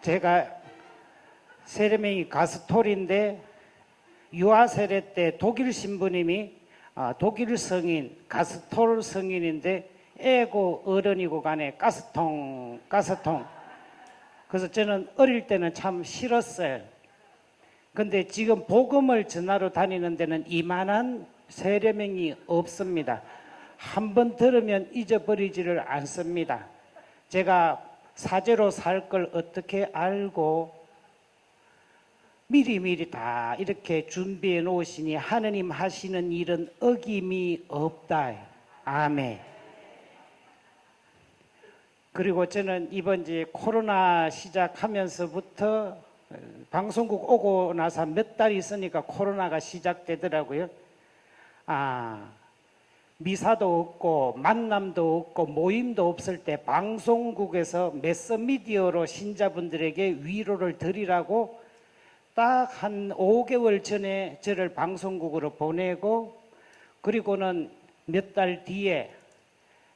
제가 세례명이 가스톨인데 유아 세례 때 독일 신부님이 독일 성인 가스톨 성인인데 애고 어른이고 간에 가스통. 그래서 저는 어릴 때는 참 싫었어요. 근데 지금 복음을 전하러 다니는 데는 이만한 세례명이 없습니다. 한번 들으면 잊어버리지를 않습니다. 제가 사제로 살 걸 어떻게 알고 미리미리 다 이렇게 준비해 놓으시니 하느님 하시는 일은 어김이 없다. 아멘. 그리고 저는 이번 이제 코로나 시작하면서부터 방송국 오고 나서 몇 달 있으니까 코로나가 시작되더라고요. 미사도 없고 만남도 없고 모임도 없을 때 방송국에서 매스미디어로 신자분들에게 위로를 드리라고 딱 한 5개월 전에 저를 방송국으로 보내고, 그리고는 몇 달 뒤에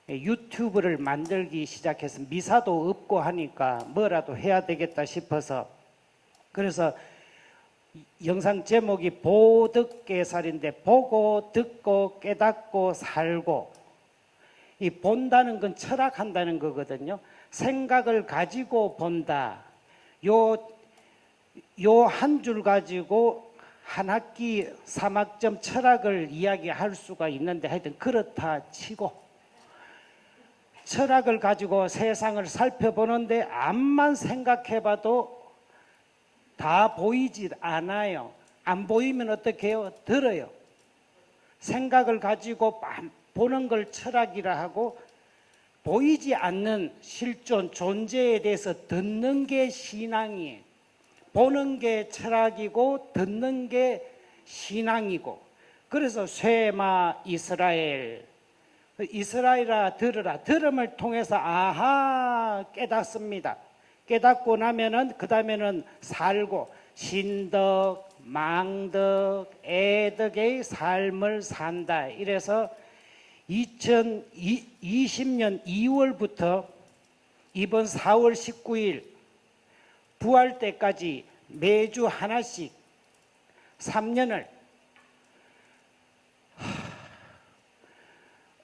유튜브를 만들기 시작해서 미사도 없고 하니까 뭐라도 해야 되겠다 싶어서, 그래서 영상 제목이 보득깨살인데 보고 듣고 깨닫고 살고, 이 본다는 건 철학한다는 거거든요. 생각을 가지고 본다. 요 한 줄 가지고 한 학기 3학점 철학을 이야기할 수가 있는데, 하여튼 그렇다 치고 철학을 가지고 세상을 살펴보는데 암만 생각해봐도 다 보이질 않아요. 안 보이면 어떻게 해요? 들어요. 생각을 가지고 보는 걸 철학이라 하고, 보이지 않는 실존 존재에 대해서 듣는 게 신앙이에요. 보는 게 철학이고 듣는 게 신앙이고. 그래서 쇠마 이스라엘아 들으라. 들음을 통해서 아하 깨닫습니다. 깨닫고 나면은 그 다음에는 살고 신덕, 망덕, 애덕의 삶을 산다. 이래서 2020년 2월부터 이번 4월 19일 부활 때까지 매주 하나씩 3년을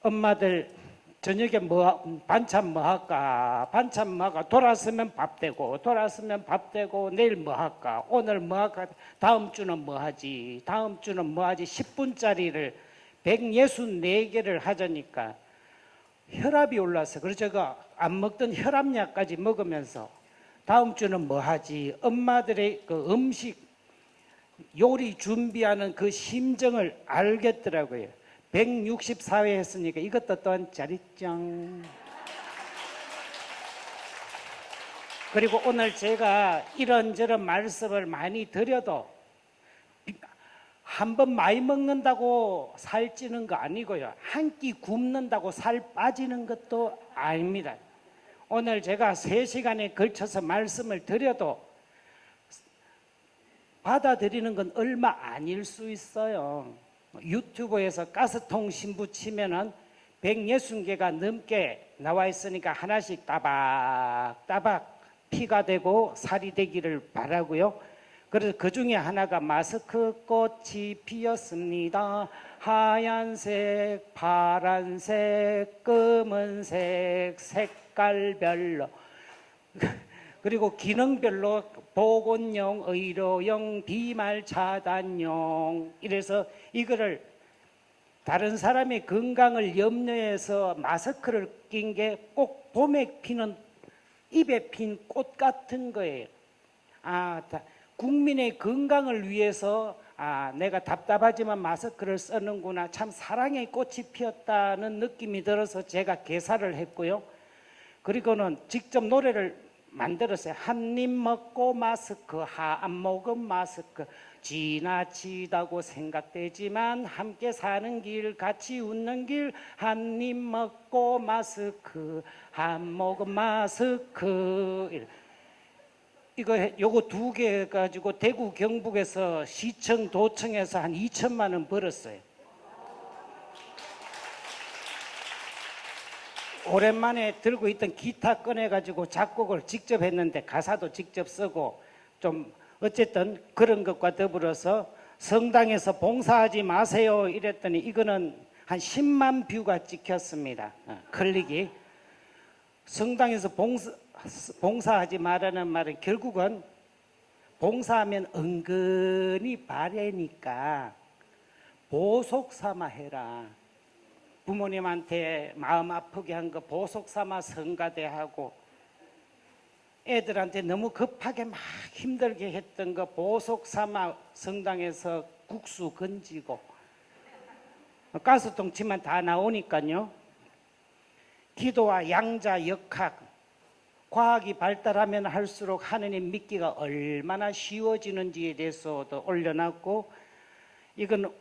엄마들 저녁에 반찬 뭐 할까? 돌아서면 밥 되고, 내일 뭐 할까? 오늘 뭐 할까? 다음 주는 뭐 하지? 10분짜리를 164개를 하자니까 혈압이 올라서, 그래서 제가 안 먹던 혈압약까지 먹으면서 다음 주는 뭐 하지? 엄마들의 그 음식 요리 준비하는 그 심정을 알겠더라고요. 164회 했으니까 이것도 또한 짜릿짱. 그리고 오늘 제가 이런저런 말씀을 많이 드려도 한 번 많이 먹는다고 살찌는 거 아니고요. 한 끼 굶는다고 살 빠지는 것도 아닙니다. 오늘 제가 3시간에 걸쳐서 말씀을 드려도 받아들이는 건 얼마 아닐 수 있어요. 유튜브에서 가스통 신부 치면은 160개가 넘게 나와 있으니까 하나씩 따박따박 피가 되고 살이 되기를 바라고요. 그래서 그 중에 하나가 마스크 꽃이 피었습니다. 하얀색, 파란색, 검은색, 색깔별로 그리고 기능별로 보건용, 의료용, 비말 차단용. 이래서 이거를 다른 사람의 건강을 염려해서 마스크를 낀 게 꼭 봄에 피는 입에 핀 꽃 같은 거예요. 국민의 건강을 위해서 내가 답답하지만 마스크를 쓰는구나. 참 사랑의 꽃이 피었다는 느낌이 들어서 제가 개사를 했고요. 그리고는 직접 노래를 만들었어요. 한 입 먹고 마스크, 한 모금 마스크. 지나치다고 생각되지만 함께 사는 길, 같이 웃는 길. 한 입 먹고 마스크, 한 모금 마스크. 요거 2개 가지고 대구 경북에서 시청 도청에서 한 2천만 원 벌었어요. 오랜만에 들고 있던 기타 꺼내가지고 작곡을 직접 했는데 가사도 직접 쓰고 좀 어쨌든 그런 것과 더불어서 성당에서 봉사하지 마세요 이랬더니 이거는 한 10만 뷰가 찍혔습니다. 클릭이. 성당에서 봉사하지 말라는 말은 결국은 봉사하면 은근히 바래니까 보석 삼아 해라. 부모님한테 마음 아프게 한 거 보석 삼아 성가대하고 애들한테 너무 급하게 막 힘들게 했던 거 보석 삼아 성당에서 국수 건지고 가스통 치면 다 나오니까요. 기도와 양자 역학 과학이 발달하면 할수록 하느님 믿기가 얼마나 쉬워지는지에 대해서도 올려놨고 이건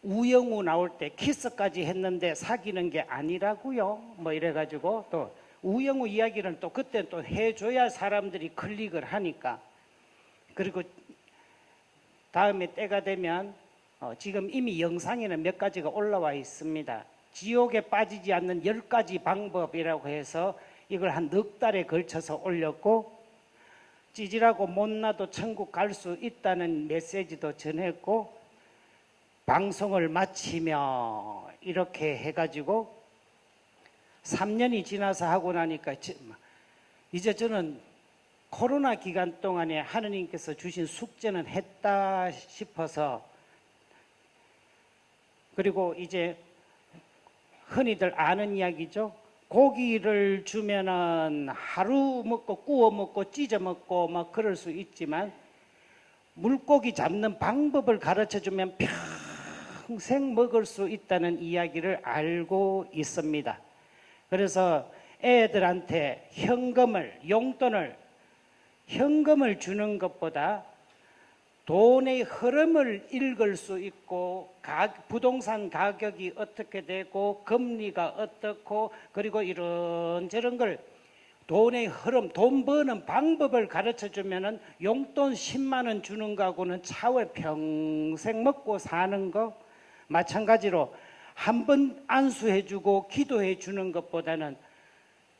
우영우 나올 때 키스까지 했는데 사귀는 게 아니라고요. 뭐 이래가지고 또 우영우 이야기를 또 그때 또 해줘야 사람들이 클릭을 하니까. 그리고 다음에 때가 되면 지금 이미 영상에는 몇 가지가 올라와 있습니다. 지옥에 빠지지 않는 10가지 방법이라고 해서 이걸 한 넉 달에 걸쳐서 올렸고 찌질하고 못나도 천국 갈 수 있다는 메시지도 전했고 방송을 마치며 이렇게 해가지고 3년이 지나서 하고 나니까 이제 저는 코로나 기간 동안에 하느님께서 주신 숙제는 했다 싶어서 그리고 이제 흔히들 아는 이야기죠. 고기를 주면은 하루 먹고 구워 먹고 찢어 먹고 막 그럴 수 있지만 물고기 잡는 방법을 가르쳐 주면 평생 먹을 수 있다는 이야기를 알고 있습니다. 그래서 애들한테 현금을 주는 것보다 돈의 흐름을 읽을 수 있고 부동산 가격이 어떻게 되고 금리가 어떻고 그리고 이런저런 걸 돈의 흐름, 돈 버는 방법을 가르쳐 주면은 용돈 10만 원 주는 거하고는 차후에 평생 먹고 사는 거 마찬가지로 한 번 안수해 주고 기도해 주는 것보다는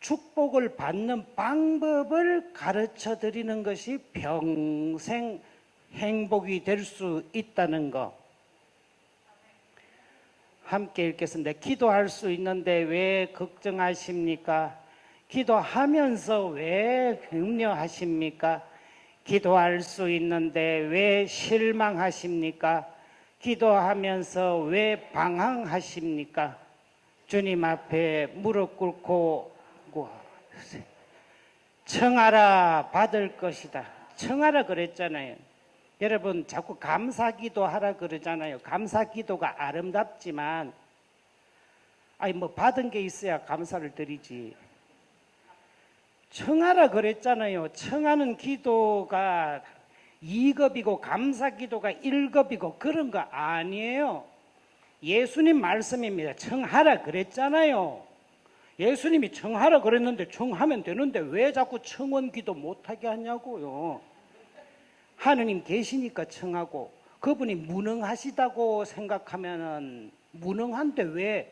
축복을 받는 방법을 가르쳐 드리는 것이 평생 행복이 될 수 있다는 거 함께 읽겠습니다. 기도할 수 있는데 왜 걱정하십니까? 기도하면서 왜 염려하십니까? 기도할 수 있는데 왜 실망하십니까? 기도하면서 왜 방황하십니까? 주님 앞에 무릎 꿇고 청하라 받을 것이다. 청하라 그랬잖아요. 여러분 자꾸 감사기도 하라 그러잖아요. 감사기도가 아름답지만 뭐 받은 게 있어야 감사를 드리지. 청하라 그랬잖아요. 청하는 기도가 2급이고 감사기도가 1급이고 그런 거 아니에요. 예수님 말씀입니다. 청하라 그랬잖아요. 예수님이 청하라 그랬는데 청하면 되는데 왜 자꾸 청원기도 못하게 하냐고요. 하느님 계시니까 청하고 그분이 무능하시다고 생각하면은 무능한데 왜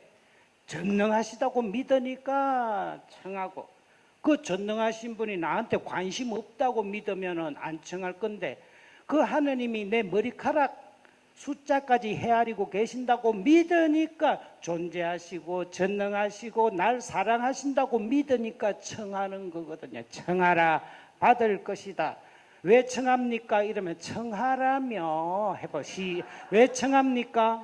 전능하시다고 믿으니까 청하고 그 전능하신 분이 나한테 관심 없다고 믿으면은 안 청할 건데 그 하느님이 내 머리카락 숫자까지 헤아리고 계신다고 믿으니까 존재하시고 전능하시고 날 사랑하신다고 믿으니까 청하는 거거든요. 청하라 받을 것이다. 왜 청합니까? 이러면 청하라며 해보시. 왜 청합니까?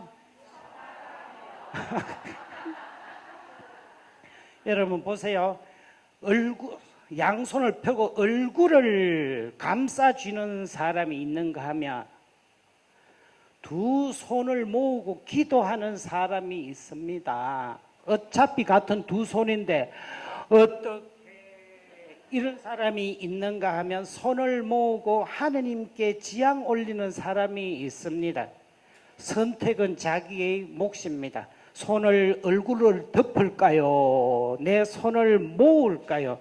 여러분 보세요. 양손을 펴고 얼굴을 감싸쥐는 사람이 있는가 하면 두 손을 모으고 기도하는 사람이 있습니다. 어차피 같은 두 손인데 어떻게 이런 사람이 있는가 하면 손을 모으고 하느님께 지향 올리는 사람이 있습니다. 선택은 자기의 몫입니다. 얼굴을 덮을까요? 내 손을 모을까요?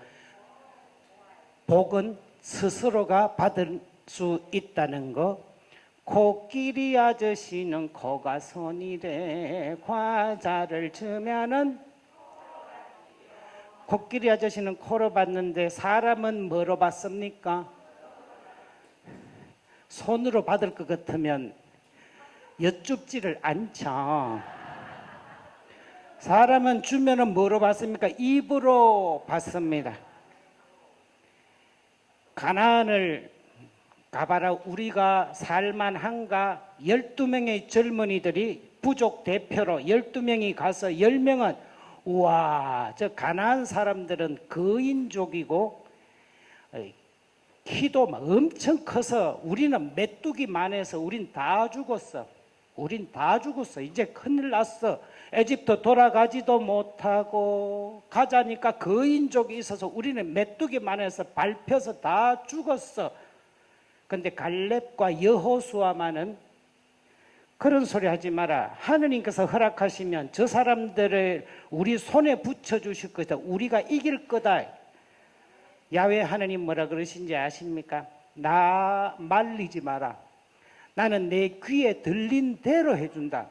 복은 스스로가 받을 수 있다는 거. 코끼리 아저씨는 코가 손이래. 과자를 주면은 코끼리 아저씨는 코로 봤는데 사람은 뭐로 봤습니까? 손으로 받을 것 같으면 여쭙지를 않죠. 사람은 주면은 뭐로 받습니까? 입으로 받습니다. 가나안을 가봐라. 우리가 살만한가? 12명의 젊은이들이 부족 대표로 12명이 가서 10명은 우와, 저 가나안 사람들은 거인족이고 키도 엄청 커서 우리는 메뚜기만 해서 우린 다 죽었어. 우린 다 죽었어. 이제 큰일 났어. 에집트 돌아가지도 못하고 가자니까 거인족이 있어서 우리는 메뚜기만 해서 밟혀서 다 죽었어. 근데 갈렙과 여호수아만은 그런 소리 하지 마라. 하느님께서 허락하시면 저 사람들을 우리 손에 붙여주실 거다. 우리가 이길 거다. 야훼 하느님 뭐라 그러신지 아십니까? 나 말리지 마라. 나는 내 귀에 들린 대로 해준다.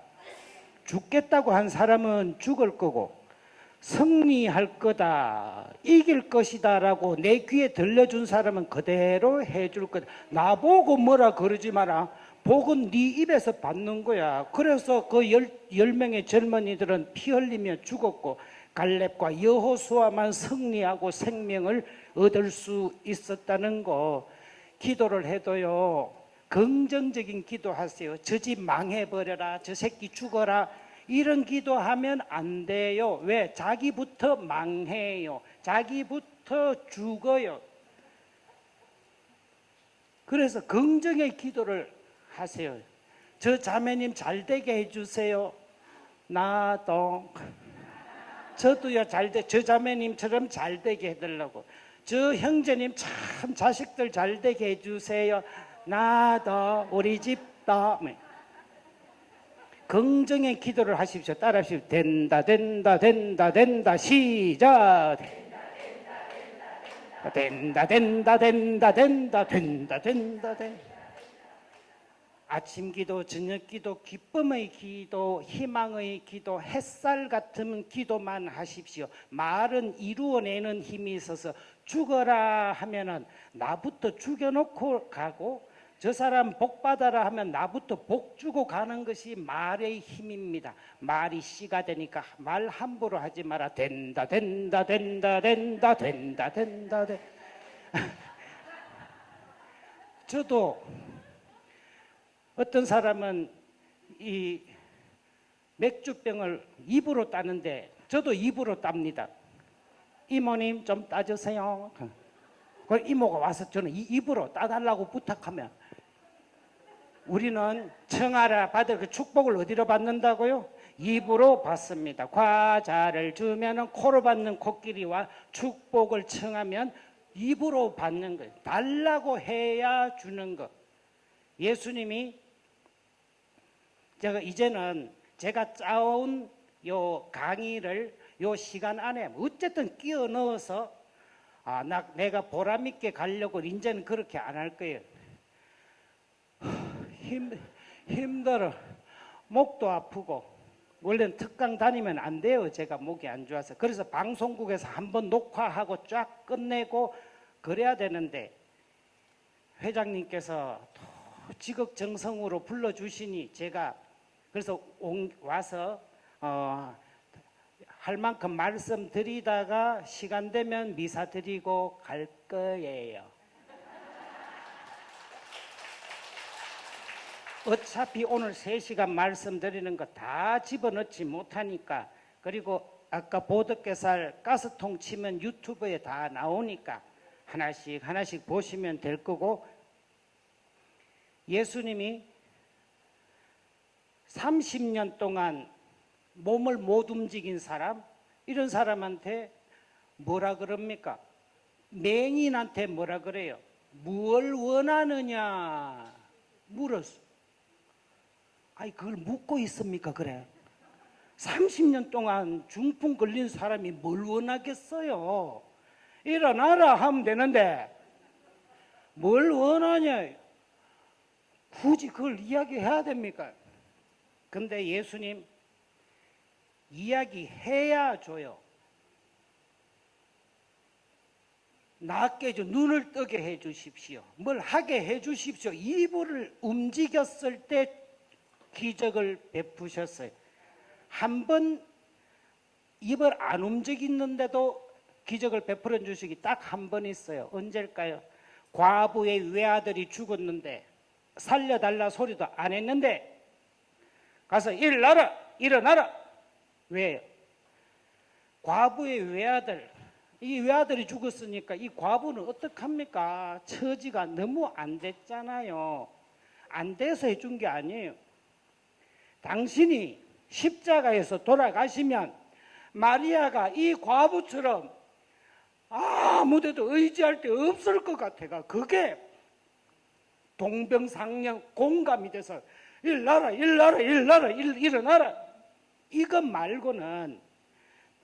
죽겠다고 한 사람은 죽을 거고 승리할 거다, 이길 것이다 라고 내 귀에 들려준 사람은 그대로 해줄 거다. 나보고 뭐라 그러지 마라. 복은 네 입에서 받는 거야. 그래서 그 10명의 젊은이들은 피 흘리며 죽었고 갈렙과 여호수아만 승리하고 생명을 얻을 수 있었다는 거. 기도를 해도요, 긍정적인 기도하세요. 저 집 망해버려라, 저 새끼 죽어라, 이런 기도하면 안 돼요. 왜? 자기부터 망해요. 자기부터 죽어요. 그래서 긍정의 기도를 하세요. 저 자매님 잘 되게 해주세요. 나도. 저도요, 저 자매님처럼 잘 되게 해달라고. 저 형제님 참 자식들 잘 되게 해주세요. 나도, 우리 집도. 긍정의 기도를 하십시오. 따라하십시오. 된다, 된다, 된다, 된다. 시작. 된다, 된다, 된다, 된다, 된다, 된다, 된다. 아침 기도, 저녁 기도, 기쁨의 기도, 희망의 기도, 햇살 같은 기도만 하십시오. 말은 이루어내는 힘이 있어서 죽어라 하면은 나부터 죽여놓고 가고, 저 사람 복 받아라 하면 나부터 복 주고 가는 것이 말의 힘입니다. 말이 씨가 되니까 말 함부로 하지 마라. 된다, 된다, 된다, 된다, 된다, 된다, 된다. 저도 어떤 사람은 이 맥주병을 입으로 따는데 저도 입으로 땁니다. 이모님 좀 따주세요. 그 이모가 와서 저는 이 입으로 따달라고 부탁하면, 우리는 청하라 받을 그 축복을 어디로 받는다고요? 입으로 받습니다. 과자를 주면 코로 받는 코끼리와 축복을 청하면 입으로 받는 거예요. 달라고 해야 주는 거. 예수님이 이제는 제가 짜온 요 강의를 요 시간 안에 어쨌든 끼워 넣어서 내가 보람있게 가려고 이제는 그렇게 안 할 거예요. 힘들어. 목도 아프고. 원래는 특강 다니면 안 돼요. 제가 목이 안 좋아서. 그래서 방송국에서 한번 녹화하고 쫙 끝내고 그래야 되는데 회장님께서 지극정성으로 불러주시니 제가 그래서 와서 할 만큼 말씀드리다가 시간 되면 미사 드리고 갈 거예요. 어차피 오늘 3시간 말씀드리는 거 다 집어넣지 못하니까, 그리고 아까 보드게살 가스통 치면 유튜브에 다 나오니까 하나씩 하나씩 보시면 될 거고, 예수님이 30년 동안 몸을 못 움직인 사람, 이런 사람한테 뭐라 그럽니까? 맹인한테 뭐라 그래요? 무엇을 원하느냐 물었어. 아니 그걸 묻고 있습니까? 그래. 30년 동안 중풍 걸린 사람이 뭘 원하겠어요? 일어나라 하면 되는데 뭘 원하냐? 굳이 그걸 이야기해야 됩니까? 근데 예수님 이야기해야 줘요. 낫게 해주, 눈을 뜨게 해 주십시오. 뭘 하게 해 주십시오. 이불을 움직였을 때 기적을 베푸셨어요. 한 번 입을 안 움직이는데도 기적을 베풀어 주시기 딱 한 번 있어요. 언제일까요? 과부의 외아들이 죽었는데 살려달라 소리도 안 했는데 가서 일어나라, 일어나라. 왜요? 과부의 외아들, 이 외아들이 죽었으니까 이 과부는 어떡합니까? 처지가 너무 안 됐잖아요. 안 돼서 해준 게 아니에요. 당신이 십자가에서 돌아가시면 마리아가 이 과부처럼 아무데도 의지할 데 없을 것 같아가 그게 동병상련 공감이 돼서 일어나라, 일어나라, 일어나라, 일어나라. 이것 말고는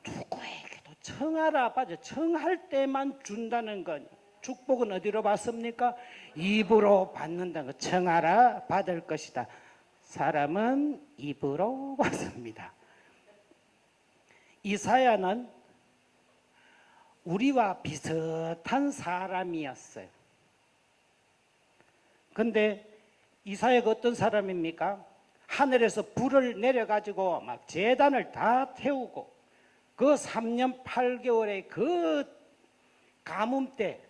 누구에게도 청하라 받아 청할 때만 준다는 건 축복은 어디로 받습니까? 입으로 받는다는 거. 청하라 받을 것이다. 사람은 입으로 받습니다. 이사야는 우리와 비슷한 사람이었어요. 근데 이사야가 어떤 사람입니까? 하늘에서 불을 내려가지고 막 제단을 다 태우고 그 3년 8개월의 그 가뭄 때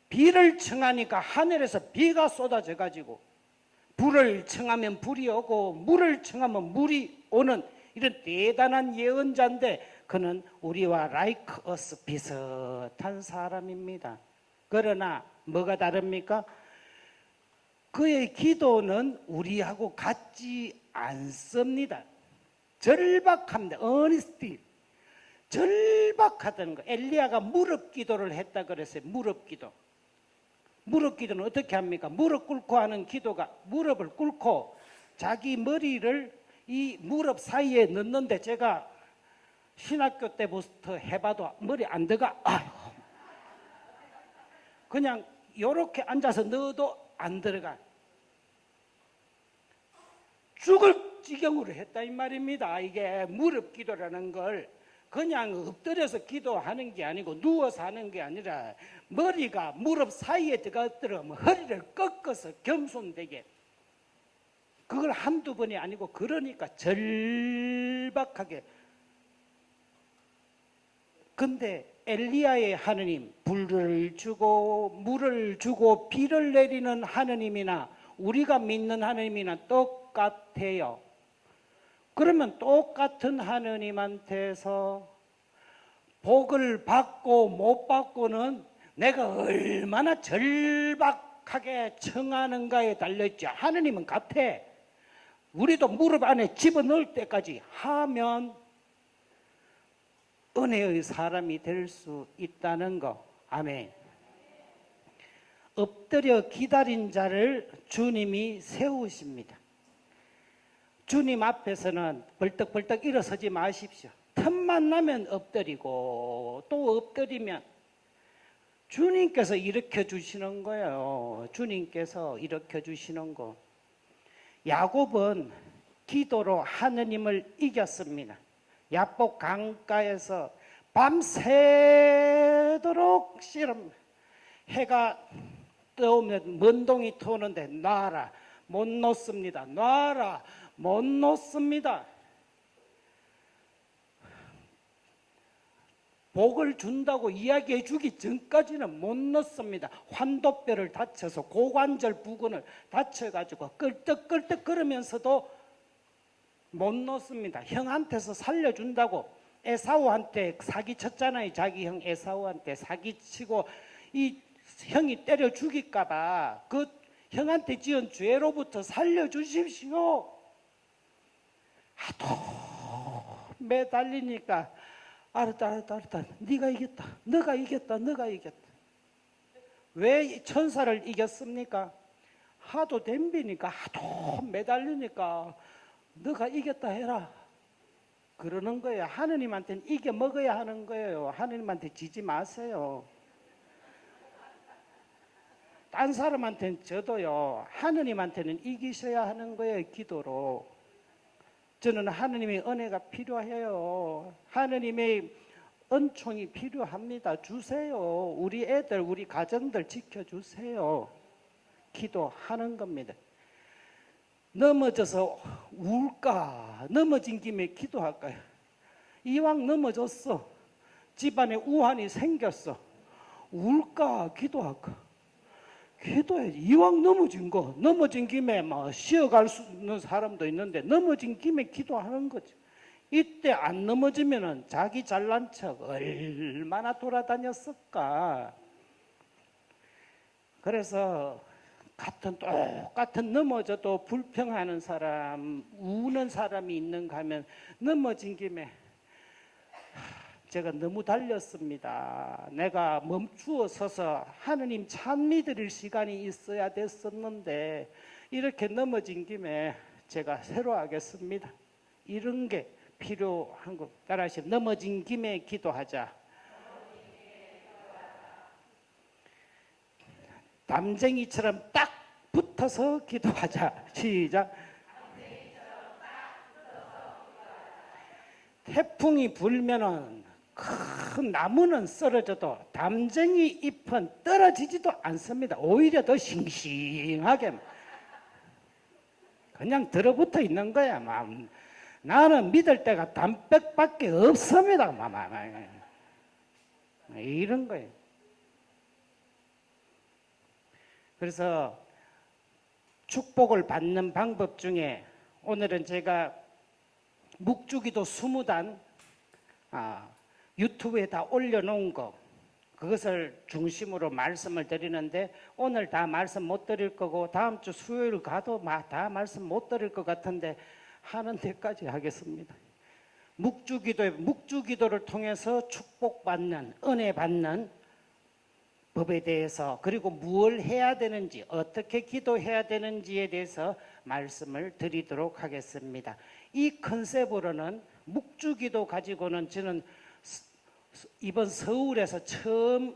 비를 청하니까 하늘에서 비가 쏟아져 가지고 불을 청하면 불이 오고 물을 청하면 물이 오는 이런 대단한 예언자인데 그는 우리와 like us 비슷한 사람입니다. 그러나 뭐가 다릅니까? 그의 기도는 우리하고 같지 않습니다. 절박합니다. earnestly. 절박하다는 거. 엘리야가 무릎 기도를 했다 그랬어요. 무릎 기도. 무릎 기도는 어떻게 합니까? 무릎 꿇고 하는 기도가 무릎을 꿇고 자기 머리를 이 무릎 사이에 넣는데 제가 신학교 때부터 해봐도 머리 안 들어가. 아유. 그냥 이렇게 앉아서 넣어도 안 들어가. 죽을 지경으로 했다 이 말입니다. 이게 무릎 기도라는 걸 그냥 엎드려서 기도하는 게 아니고 누워서 하는 게 아니라 머리가 무릎 사이에 들어가면 허리를 꺾어서 겸손되게 그걸 한두 번이 아니고 그러니까 절박하게. 근데 엘리야의 하느님 불을 주고 물을 주고 비를 내리는 하느님이나 우리가 믿는 하느님이나 똑같아요. 그러면 똑같은 하느님한테서 복을 받고 못 받고는 내가 얼마나 절박하게 청하는가에 달려있죠. 하느님은 같아. 우리도 무릎 안에 집어넣을 때까지 하면 은혜의 사람이 될 수 있다는 거. 아멘. 엎드려 기다린 자를 주님이 세우십니다. 주님 앞에서는 벌떡벌떡 일어서지 마십시오. 틈만 나면 엎드리고 또 엎드리면 주님께서 일으켜 주시는 거예요. 주님께서 일으켜 주시는 거. 야곱은 기도로 하느님을 이겼습니다. 야복 강가에서 밤새도록 씨름 해가 떠오면 먼동이 터오는데 놔라 못 놓습니다. 놔라 못 놓습니다. 복을 준다고 이야기해 주기 전까지는 못 놓습니다. 환도뼈를 다쳐서 고관절 부근을 다쳐가지고 끌떡끌떡 걸으면서도 못 놓습니다. 형한테서 살려준다고 에사우한테 사기쳤잖아요. 자기 형 에사우한테 사기치고 이 형이 때려 죽일까봐 그 형한테 지은 죄로부터 살려주십시오. 하도 매달리니까 알았다. 네가 이겼다. 너가 이겼다. 왜 천사를 이겼습니까? 하도 덤비니까 하도 매달리니까 너가 이겼다 해라. 그러는 거예요. 하느님한테는 이겨 먹어야 하는 거예요. 하느님한테 지지 마세요. 딴 사람한테는 져도요. 하느님한테는 이기셔야 하는 거예요. 기도로. 저는 하느님의 은혜가 필요해요. 하느님의 은총이 필요합니다. 주세요. 우리 애들, 우리 가정들 지켜주세요. 기도하는 겁니다. 넘어져서 울까? 넘어진 김에 기도할까요? 이왕 넘어졌어. 집안에 우환이 생겼어. 울까? 기도할까? 기도해야지. 이왕 넘어진 거, 넘어진 김에 뭐 쉬어갈 수 있는 사람도 있는데 넘어진 김에 기도하는 거지. 이때 안 넘어지면은 자기 잘난 척 얼마나 돌아다녔을까. 그래서 똑같은 넘어져도 불평하는 사람, 우는 사람이 있는가 하면 넘어진 김에 제가 너무 달렸습니다. 내가 멈추어 서서 하느님 찬미 드릴 시간이 있어야 됐었는데 이렇게 넘어진 김에 제가 새로 하겠습니다. 이런 게 필요한 거. 따라하시면 넘어진 김에 기도하자. 담쟁이처럼 딱 붙어서 기도하자. 시작. 태풍이 불면은 큰 나무는 쓰러져도 담쟁이 잎은 떨어지지도 않습니다. 오히려 더 싱싱하게 그냥 들어붙어 있는 거야. 나는 믿을 때가 담백밖에 없습니다. 이런 거예요. 그래서 축복을 받는 방법 중에 오늘은 제가 묵주기도 20단 유튜브에 다 올려놓은 거, 그것을 중심으로 말씀을 드리는데 오늘 다 말씀 못 드릴 거고 다음 주 수요일 가도 다 말씀 못 드릴 것 같은데 하는 데까지 하겠습니다. 묵주기도를 통해서 축복받는, 은혜 받는 법에 대해서, 그리고 무엇을 해야 되는지, 어떻게 기도해야 되는지에 대해서 말씀을 드리도록 하겠습니다. 이 컨셉으로는 묵주기도 가지고는 저는 이번 서울에서 처음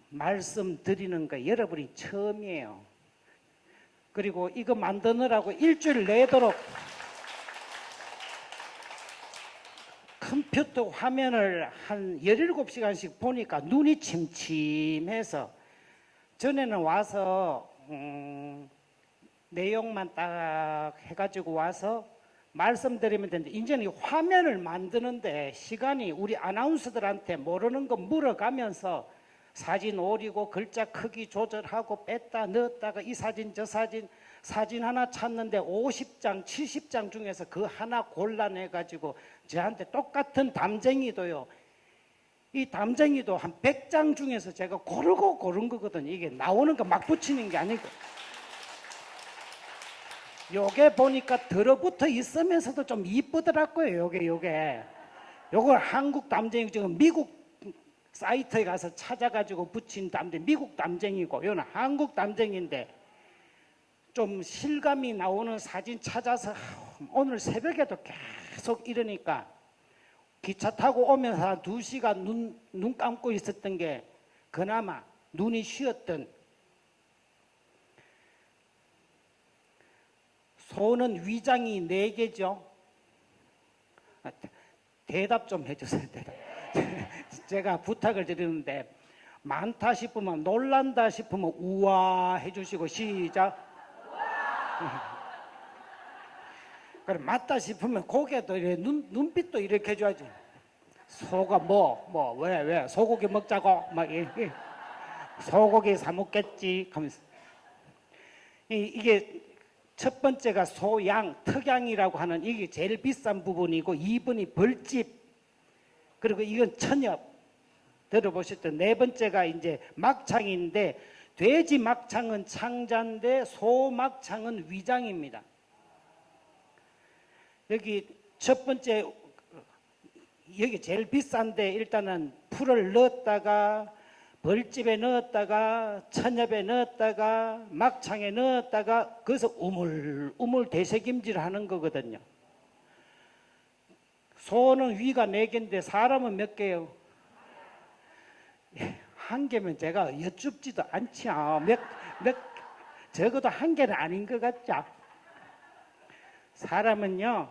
말씀드리는 거 여러분이 처음이에요. 그리고 이거 만드느라고 일주일 내도록 컴퓨터 화면을 한 17시간씩 보니까 눈이 침침해서 전에는 와서 내용만 딱 해가지고 와서 말씀드리면 되는데 이제는 화면을 만드는데 시간이 우리 아나운서들한테 모르는 거 물어가면서 사진 오리고 글자 크기 조절하고 뺐다 넣었다가 이 사진 저 사진 하나 찾는데 50장 70장 중에서 그 하나 골라내가지고 저한테 똑같은 담쟁이도요, 이 담쟁이도 한 100장 중에서 제가 고르고 고른 거거든요. 이게 나오는 거 막 붙이는 게 아니고, 요게 보니까 들어붙어 있으면서도 좀 이쁘더라고요. 요걸 한국 담쟁이, 지금 미국 사이트에 가서 찾아가지고 붙인 담쟁이, 미국 담쟁이고 요는 한국 담쟁인데 좀 실감이 나오는 사진 찾아서 오늘 새벽에도 계속 이러니까 기차 타고 오면서 한 2시간 눈 감고 있었던 게 그나마 눈이 쉬었던. 소는 위장이 4개죠. 대답 좀 해주세요. 대답. 제가 부탁을 드리는데 많다 싶으면, 놀란다 싶으면 우와 해주시고 시작. 그럼 맞다 싶으면 고개도 이렇게 눈빛도 이렇게 해줘야지. 소가 왜 소고기 먹자고 막 이렇게 소고기 사 먹겠지 하면서. 이게 첫 번째가 소양, 특양이라고 하는 이게 제일 비싼 부분이고, 2번이 벌집, 그리고 이건 천엽. 들어보셨죠? 4번째가 이제 막창인데, 돼지 막창은 창자인데 소 막창은 위장입니다. 여기 첫 번째, 여기 제일 비싼데 일단은 풀을 넣었다가 벌집에 넣었다가 천엽에 넣었다가 막창에 넣었다가 거기서 우물우물 되새김질 하는 거거든요. 소는 위가 4개인데 사람은 몇 개요? 1개면 제가 여쭙지도 않죠. 적어도 1개는 아닌 것 같죠. 사람은요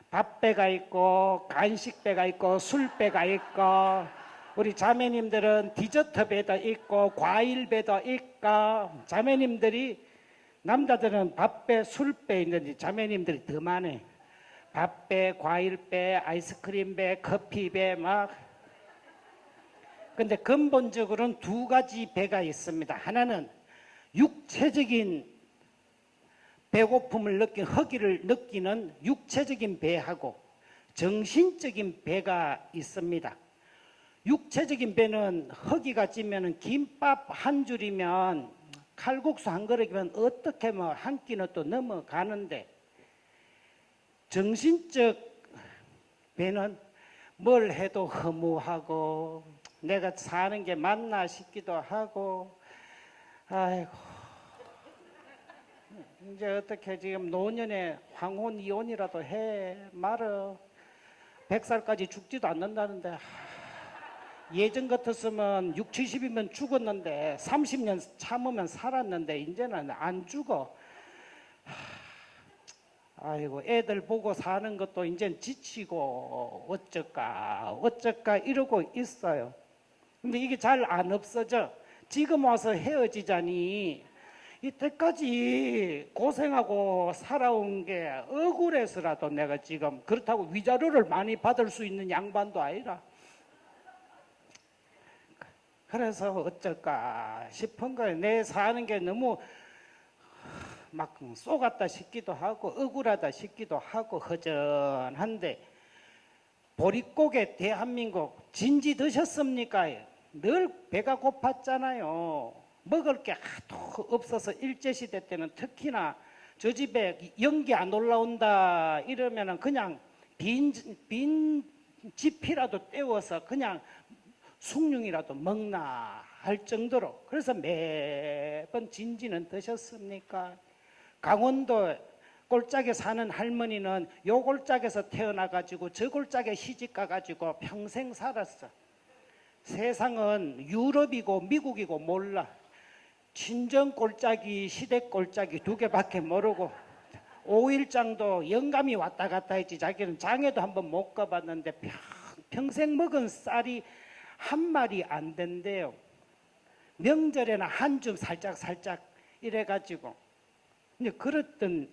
밥배가 있고 간식배가 있고 술배가 있고 우리 자매님들은 디저트 배도 있고 과일 배도 있고 자매님들이 남자들은 밥배 술배 있는데 자매님들이 더 많아. 밥배 과일배 아이스크림배 커피배 막. 근데 근본적으로는 두 가지 배가 있습니다. 하나는 육체적인 배고픔을 허기를 느끼는 육체적인 배하고 정신적인 배가 있습니다. 육체적인 배는 허기가 찌면 김밥 한 줄이면 칼국수 한 그릇이면 어떻게 한 끼는 또 넘어가는데 정신적 배는 뭘 해도 허무하고 내가 사는 게 맞나 싶기도 하고 아이고 이제 어떻게 지금 노년에 황혼 이혼이라도 해 말어 100살까지 죽지도 않는다는데 예전 같았으면 6, 70이면 죽었는데 30년 참으면 살았는데 이제는 안 죽어. 아이고 애들 보고 사는 것도 이제 지치고 어쩔까 이러고 있어요. 근데 이게 잘 안 없어져. 지금 와서 헤어지자니 이때까지 고생하고 살아온 게 억울해서라도 내가 지금 그렇다고 위자료를 많이 받을 수 있는 양반도 아니라 그래서 어쩔까 싶은 거예요. 내 사는 게 너무 막 쏘갔다 싶기도 하고 억울하다 싶기도 하고 허전한데 보릿고개 대한민국 진지 드셨습니까? 늘 배가 고팠잖아요. 먹을 게 하도 없어서 일제시대 때는 특히나 저 집에 연기 안 올라온다 이러면은 그냥 빈 지피라도 떼워서 그냥 숭늉이라도 먹나 할 정도로 그래서 매번 진지는 드셨습니까? 강원도 골짜기에 사는 할머니는 요 골짜기에서 태어나가지고 저 골짜기에 시집가가지고 평생 살았어. 세상은 유럽이고 미국이고 몰라. 친정 골짜기 시댁 골짜기 두 개밖에 모르고 5일장도 영감이 왔다 갔다 했지 자기는 장에도 한번 못 가봤는데 평생 먹은 쌀이 한 마리 안 된대요. 명절에는 한 줌 살짝 이래가지고 이제 그랬던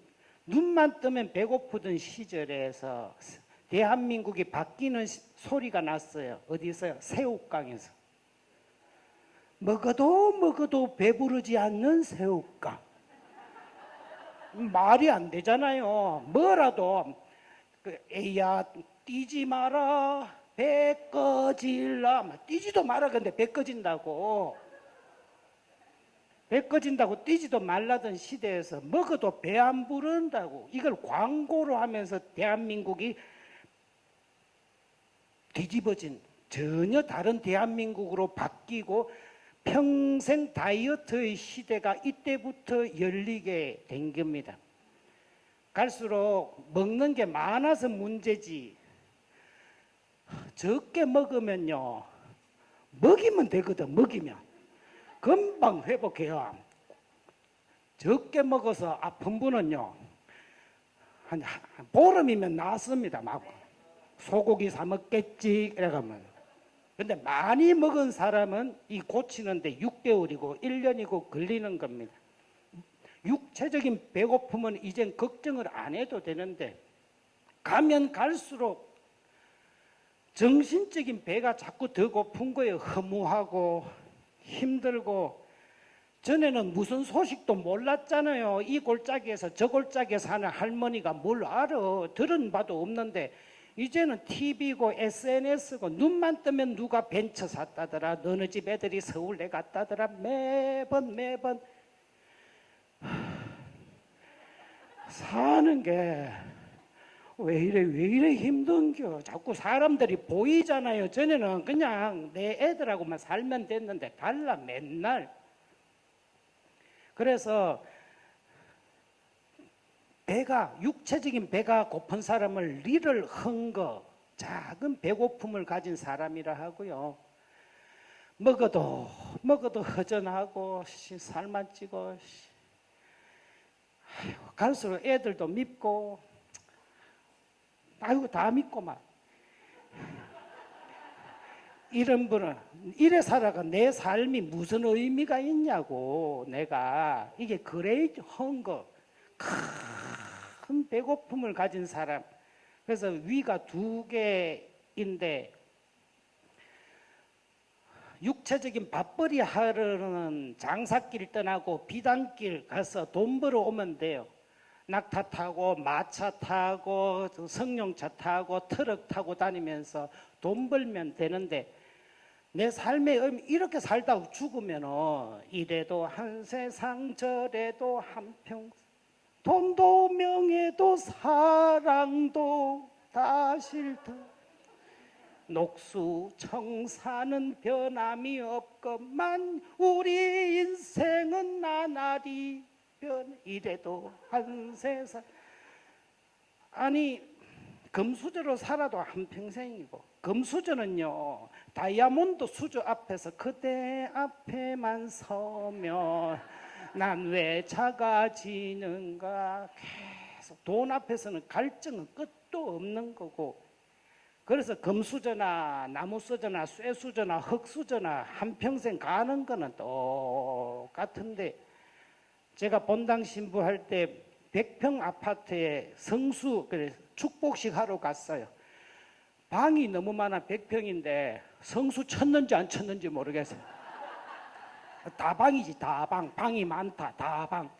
눈만 뜨면 배고프던 시절에서 대한민국이 바뀌는 소리가 났어요. 어디서요? 새우깡에서. 먹어도 배부르지 않는 새우깡. 말이 안 되잖아요. 뭐라도 에이야 뛰지 마라 배 꺼질라 뛰지도 마라 근데 배 꺼진다고 뛰지도 말라던 시대에서 먹어도 배 안 부른다고 이걸 광고로 하면서 대한민국이 뒤집어진 전혀 다른 대한민국으로 바뀌고 평생 다이어트의 시대가 이때부터 열리게 된 겁니다. 갈수록 먹는 게 많아서 문제지 적게 먹으면요 먹이면 되거든. 먹이면 금방 회복해요. 적게 먹어서 아픈 분은요 한 보름이면 나았습니다. 막 소고기 사 먹겠지 이래가면. 근데 많이 먹은 사람은 이 고치는데 6개월이고 1년이고 걸리는 겁니다. 육체적인 배고픔은 이젠 걱정을 안 해도 되는데 가면 갈수록 정신적인 배가 자꾸 더 고픈 거예요. 허무하고 힘들고. 전에는 무슨 소식도 몰랐잖아요. 이 골짜기에서 저 골짜기에 사는 할머니가 뭘 알아. 들은 바도 없는데 이제는 TV고 SNS고 눈만 뜨면 누가 벤처 샀다더라. 너네 집 애들이 서울에 갔다더라. 매번 사는 게 왜 이래 힘든겨. 자꾸 사람들이 보이잖아요. 전에는 그냥 내 애들하고만 살면 됐는데 달라 맨날. 그래서 배가 육체적인 배가 고픈 사람을 리를 흥거 작은 배고픔을 가진 사람이라 하고요. 먹어도 허전하고 살만 찌고 갈수록 애들도 밉고 아이고 다 믿고 막 이런 분은 이래 살아가 내 삶이 무슨 의미가 있냐고. 내가 이게 그레이트 헝거, 큰 배고픔을 가진 사람. 그래서 위가 2개인데 육체적인 밥벌이 하려는 장사길 떠나고 비단길 가서 돈 벌어 오면 돼요. 낙타 타고 마차 타고 승용차 타고 트럭 타고 다니면서 돈 벌면 되는데 내 삶의 의미 이렇게 살다 죽으면 이래도 한 세상 저래도 한평 돈도 명예도 사랑도 다 싫다. 녹수청사는 변함이 없건만 우리 인생은 나날이 변. 이래도 한 세상. 아니 금수저로 살아도 한평생이고 금수저는요 다이아몬드 수저 앞에서 그대 앞에만 서면 난 왜 작아지는가. 계속 돈 앞에서는 갈증은 끝도 없는 거고. 그래서 금수저나 나무수저나 쇠수저나 흙수저나 한평생 가는 거는 똑같은데 제가 본당 신부할 때 100평 아파트에 성수 축복식 하러 갔어요. 방이 너무 많아. 100평인데 성수 쳤는지 안 쳤는지 모르겠어요. 다방이지 다방. 방이 많다 다방.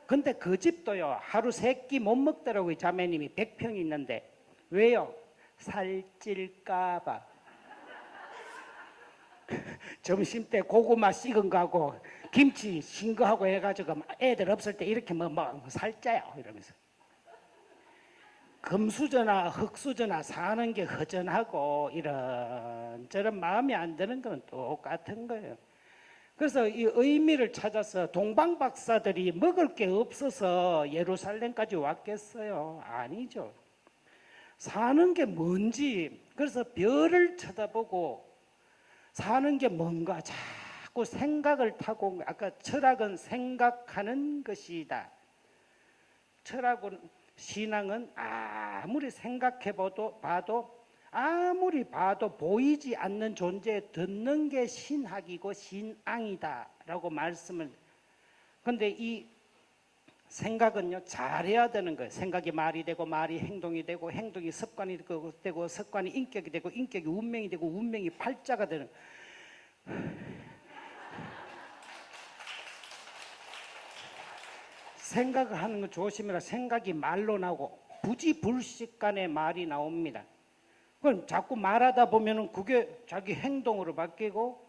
근데 그 집도요 하루 3끼 못 먹더라고요. 자매님이 100평 있는데. 왜요? 살찔까 봐. 점심때 고구마 식은 거하고 김치 신 거하고 해가지고 애들 없을 때 이렇게 뭐 살쪄요 이러면서. 금수저나 흙수저나 사는 게 허전하고 이런저런 마음이 안 드는 건 똑같은 거예요. 그래서 이 의미를 찾아서 동방박사들이 먹을 게 없어서 예루살렘까지 왔겠어요? 아니죠. 사는 게 뭔지, 그래서 별을 쳐다보고 사는 게 뭔가 자꾸 생각을 타고, 아까 철학은 생각하는 것이다. 철학은, 신앙은 아무리 생각해봐도 아무리 봐도 보이지 않는 존재에 듣는 게 신학이고 신앙이다 라고 말씀을. 근데 이 생각은요 잘해야 되는 거예요. 생각이 말이 되고 말이 행동이 되고 행동이 습관이 되고 습관이 인격이 되고 인격이 운명이 되고 운명이 팔자가 되는. 생각을 하는 거 조심해라. 생각이 말로 나오고 부지불식간에 말이 나옵니다. 그럼 자꾸 말하다 보면은 그게 자기 행동으로 바뀌고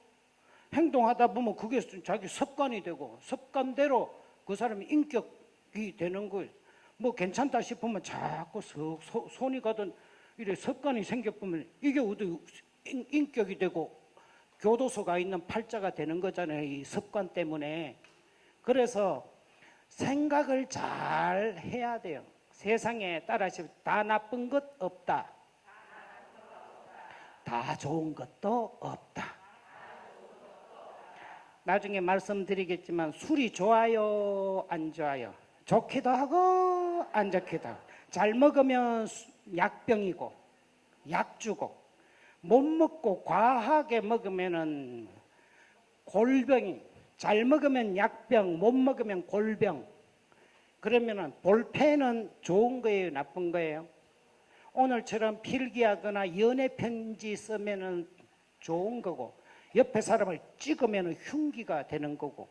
행동하다 보면 그게 자기 습관이 되고 습관대로 그 사람이 인격이 되는 거예요. 뭐 괜찮다 싶으면 자꾸 손이 가든 이래 습관이 생겨보면 이게 어디 인격이 되고 교도소가 있는 팔자가 되는 거잖아요. 이 습관 때문에. 그래서 생각을 잘 해야 돼요. 세상에 따라서 다 나쁜 것 없다. 다 좋은 것도 없다. 나중에 말씀드리겠지만 술이 좋아요 안 좋아요? 좋기도 하고 안 좋기도 하고. 잘 먹으면 약병이고 약주고, 못 먹고 과하게 먹으면 골병이. 잘 먹으면 약병, 못 먹으면 골병. 그러면은 볼펜은 좋은 거예요 나쁜 거예요? 오늘처럼 필기하거나 연애 편지 쓰면은 좋은 거고, 옆에 사람을 찍으면 흉기가 되는 거고,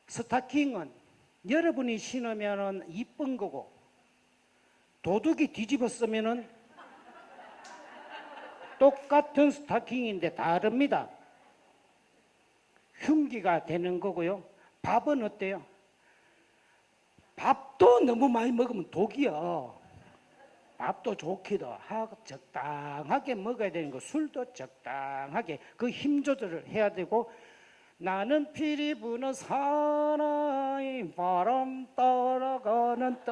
스타킹은 여러분이 신으면 이쁜 거고, 도둑이 뒤집어 쓰면 똑같은 스타킹인데 다릅니다. 흉기가 되는 거고요. 밥은 어때요? 밥도 너무 많이 먹으면 독이야. 밥도 좋기도 하고 적당하게 먹어야 되는 거. 술도 적당하게 그 힘 조절을 해야 되고. 나는 피리 부는 사나이 바람 따라가는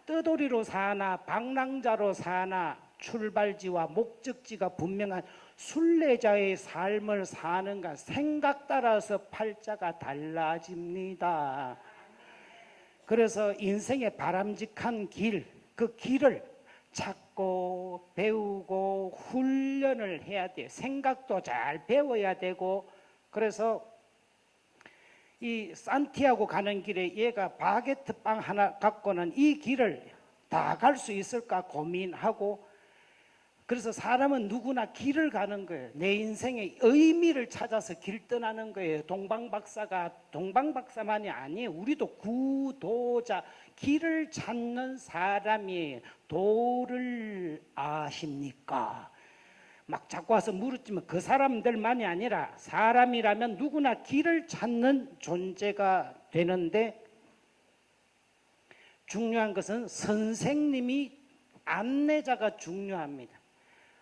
떠돌이로 사나 방랑자로 사나 출발지와 목적지가 분명한 순례자의 삶을 사는가. 생각 따라서 팔자가 달라집니다. 그래서 인생의 바람직한 길, 그 길을 찾고 배우고 훈련을 해야 돼요. 생각도 잘 배워야 되고. 그래서 이 산티아고 가는 길에 얘가 바게트 빵 하나 갖고는 이 길을 다 갈 수 있을까 고민하고, 그래서 사람은 누구나 길을 가는 거예요. 내 인생의 의미를 찾아서 길 떠나는 거예요. 동방박사가 동방박사만이 아니에요. 우리도 구도자, 길을 찾는 사람이에요. 도를 아십니까? 막 자꾸 와서 물었지만 그 사람들만이 아니라 사람이라면 누구나 길을 찾는 존재가 되는데, 중요한 것은 선생님이 안내자가 중요합니다.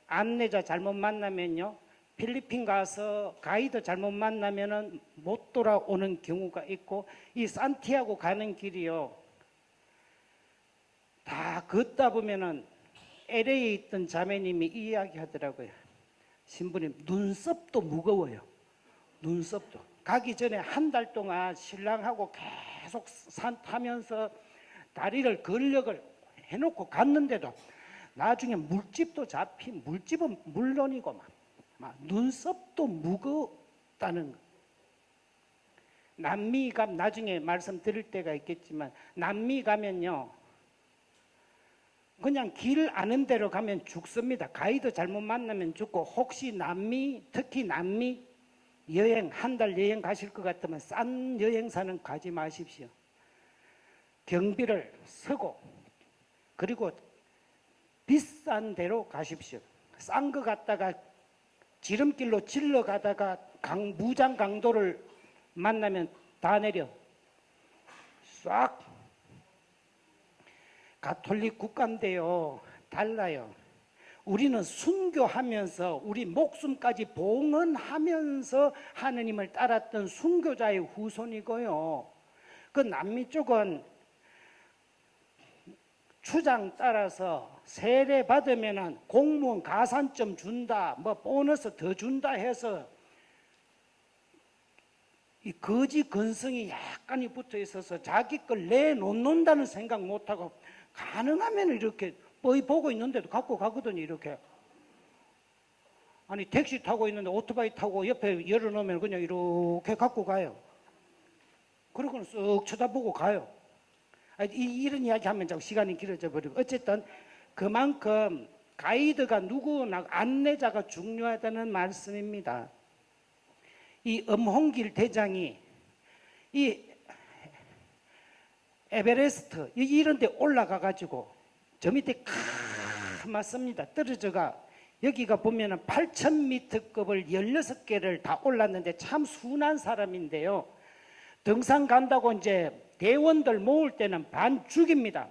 안내자 잘못 만나면요, 필리핀 가서 가이드 잘못 만나면은 못 돌아오는 경우가 있고, 이 산티아고 가는 길이요, 다 걷다 보면은 LA에 있던 자매님이 이야기하더라고요. 신부님, 눈썹도 무거워요. 눈썹도. 가기 전에 한 달 동안 신랑하고 계속 산 타면서 다리를 근력을 해놓고 갔는데도 나중에 물집도 잡힌, 물집은 물론이고 막 눈썹도 무겁다는 거. 남미 가면 나중에 말씀드릴 때가 있겠지만, 남미 가면요 그냥 길 아는 대로 가면 죽습니다. 가이드 잘못 만나면 죽고, 혹시 남미, 특히 남미 여행, 한 달 여행 가실 것 같으면 싼 여행사는 가지 마십시오. 경비를 서고, 그리고 비싼 데로 가십시오. 싼 거 갔다가 지름길로 질러 가다가 무장 강도를 만나면 다 내려. 싹. 가톨릭 국가인데요, 달라요. 우리는 순교하면서 우리 목숨까지 봉헌하면서 하느님을 따랐던 순교자의 후손이고요. 그 남미 쪽은 추장 따라서 세례 받으면 공무원 가산점 준다, 뭐 보너스 더 준다 해서 이 거지 근성이 약간이 붙어 있어서 자기 걸 내놓는다는 생각 못하고, 가능하면 이렇게 뻔히 보고 있는데도 갖고 가거든요. 이렇게. 아니 택시 타고 있는데 오토바이 타고 옆에 열어놓으면 그냥 이렇게 갖고 가요. 그러고는 쓱 쳐다보고 가요. 이런 이야기 하면 자꾸 시간이 길어져 버리고, 어쨌든 그만큼 가이드가 누구나 안내자가 중요하다는 말씀입니다. 이 엄홍길 대장이 이 에베레스트 이런 데 올라가 가지고 저 밑에 가맣습니다. 떨어져가 여기가 보면은 8,000m급을 16개를 다 올랐는데 참 순한 사람인데요. 등산 간다고 이제 대원들 모을 때는 반 죽입니다.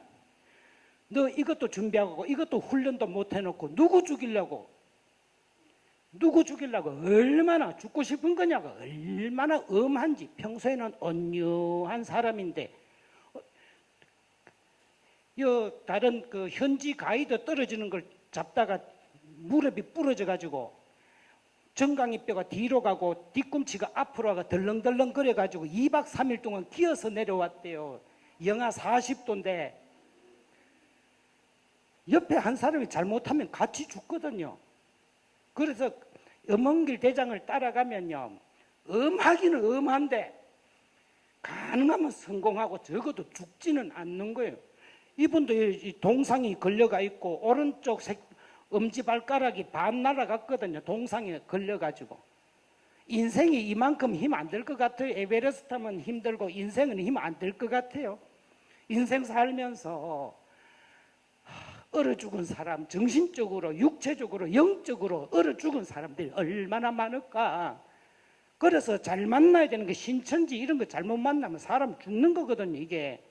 너 이것도 준비하고 이것도 훈련도 못 해놓고 누구 죽이려고 얼마나 죽고 싶은 거냐고, 얼마나 엄한지. 평소에는 온유한 사람인데 다른 그 현지 가이드 떨어지는 걸 잡다가 무릎이 부러져 가지고 정강이 뼈가 뒤로 가고 뒤꿈치가 앞으로 가고 덜렁덜렁 거려 가지고 2박 3일 동안 기어서 내려왔대요. 영하 40도인데 옆에 한 사람이 잘못하면 같이 죽거든요. 그래서 엄홍길 대장을 따라가면요, 엄하기는 엄한데 가능하면 성공하고 적어도 죽지는 않는 거예요. 이분도 동상이 걸려가 있고 오른쪽 엄지발가락이 반 날아갔거든요. 동상에 걸려가지고. 인생이 이만큼 힘 안 들 것 같아요. 에베레스트 하면 힘들고 인생은 힘 안 들 것 같아요. 인생 살면서 얼어 죽은 사람, 정신적으로, 육체적으로, 영적으로 얼어 죽은 사람들이 얼마나 많을까. 그래서 잘 만나야 되는 게, 신천지 이런 거 잘못 만나면 사람 죽는 거거든요. 이게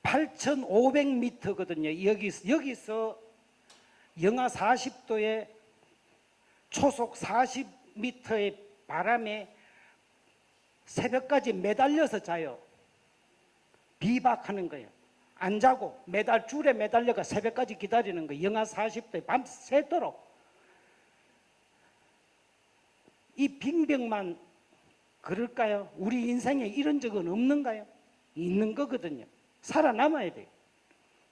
8,500m거든요. 여기서 영하 40도에 초속 40m의 바람에 새벽까지 매달려서 자요. 비박하는 거예요. 안 자고 줄에 매달려가 새벽까지 기다리는 거예요. 영하 40도에 밤새도록. 이 빙병만 그럴까요? 우리 인생에 이런 적은 없는가요? 있는 거거든요. 살아남아야 돼요.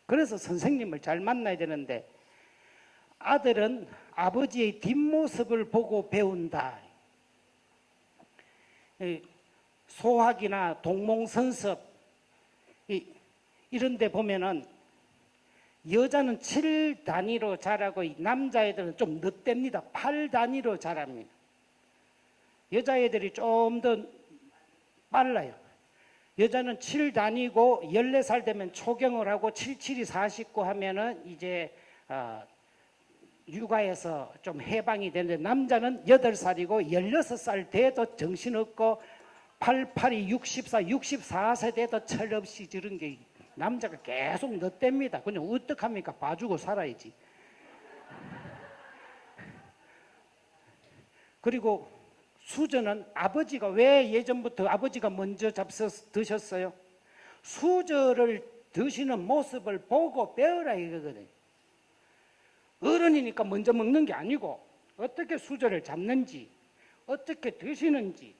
그래서 선생님을 잘 만나야 되는데, 아들은 아버지의 뒷모습을 보고 배운다. 소학이나 동몽선섭 이런 데 보면은 여자는 7 단위로 자라고 남자애들은 좀 늦답니다. 8 단위로 자랍니다. 여자애들이 좀 더 빨라요. 여자는 7 단위고 14살 되면 초경을 하고 7, 7이 49 하면은 이제 육아에서 좀 해방이 되는데, 남자는 8살이고 16살 돼도 정신없고 8, 8이 64, 64세 돼도 철없이 저런 게 남자가 계속 늦답니다. 그냥 어떡합니까? 봐주고 살아야지. 그리고 수저는 아버지가 왜 예전부터 아버지가 먼저 잡숴 드셨어요? 수저를 드시는 모습을 보고 배우라 이거거든요. 어른이니까 먼저 먹는 게 아니고 어떻게 수저를 잡는지, 어떻게 드시는지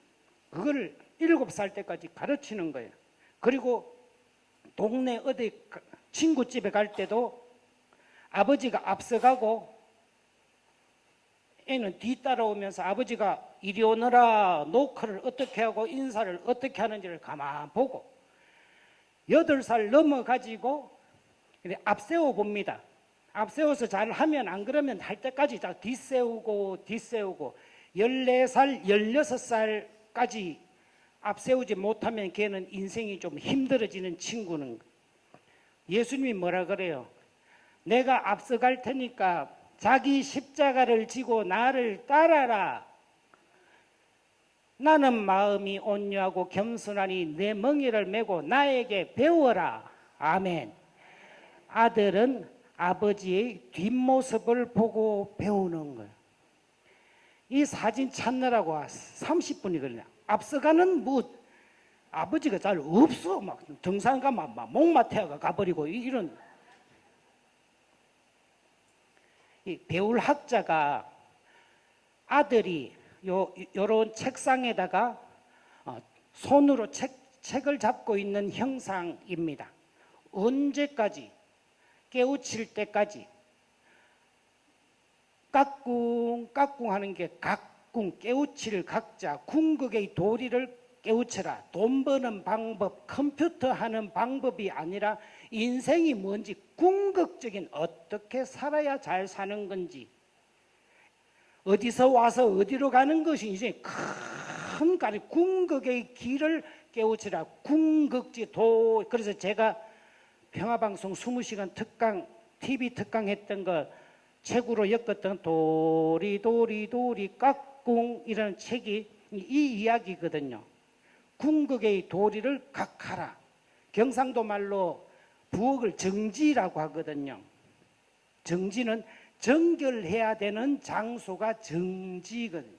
그걸 7살 때까지 가르치는 거예요. 그리고 동네 어디 친구집에 갈 때도 아버지가 앞서가고 애는 뒤따라오면서 아버지가 이리 오너라 노크를 어떻게 하고 인사를 어떻게 하는지를 가만 보고 8살 넘어가지고 앞세워 봅니다. 앞세워서 잘 하면, 안 그러면 할 때까지 다 뒷세우고 14살, 16살까지 앞세우지 못하면 걔는 인생이 좀 힘들어지는 친구는. 예수님이 뭐라 그래요? 내가 앞서갈 테니까 자기 십자가를 지고 나를 따라라. 나는 마음이 온유하고 겸손하니 내 멍에를 메고 나에게 배워라. 아멘. 아들은 아버지의 뒷모습을 보고 배우는 거예요. 이 사진 찾느라고 30분이 걸려. 앞서가는 아버지가 잘 없어. 막 등산 가면 막 목마태가 가버리고 이런. 이 배울 학자가 아들이 요런 책상에다가 손으로 책을 잡고 있는 형상입니다. 언제까지? 깨우칠 때까지. 까꿍 하는 게 각궁, 깨우칠 각자, 궁극의 도리를 깨우쳐라. 돈 버는 방법, 컴퓨터 하는 방법이 아니라 인생이 뭔지, 궁극적인 어떻게 살아야 잘 사는 건지, 어디서 와서 어디로 가는 것이 이제 큰 궁극의 길을 깨우치라. 궁극지 도. 그래서 제가 평화방송 20시간 특강, TV 특강 했던 거 책으로 엮었던 도리 깍꿍이라는 책이 이 이야기거든요. 궁극의 도리를 각하라. 경상도 말로 부엌을 정지라고 하거든요. 정지는 정결해야 되는 장소가 정지거든요.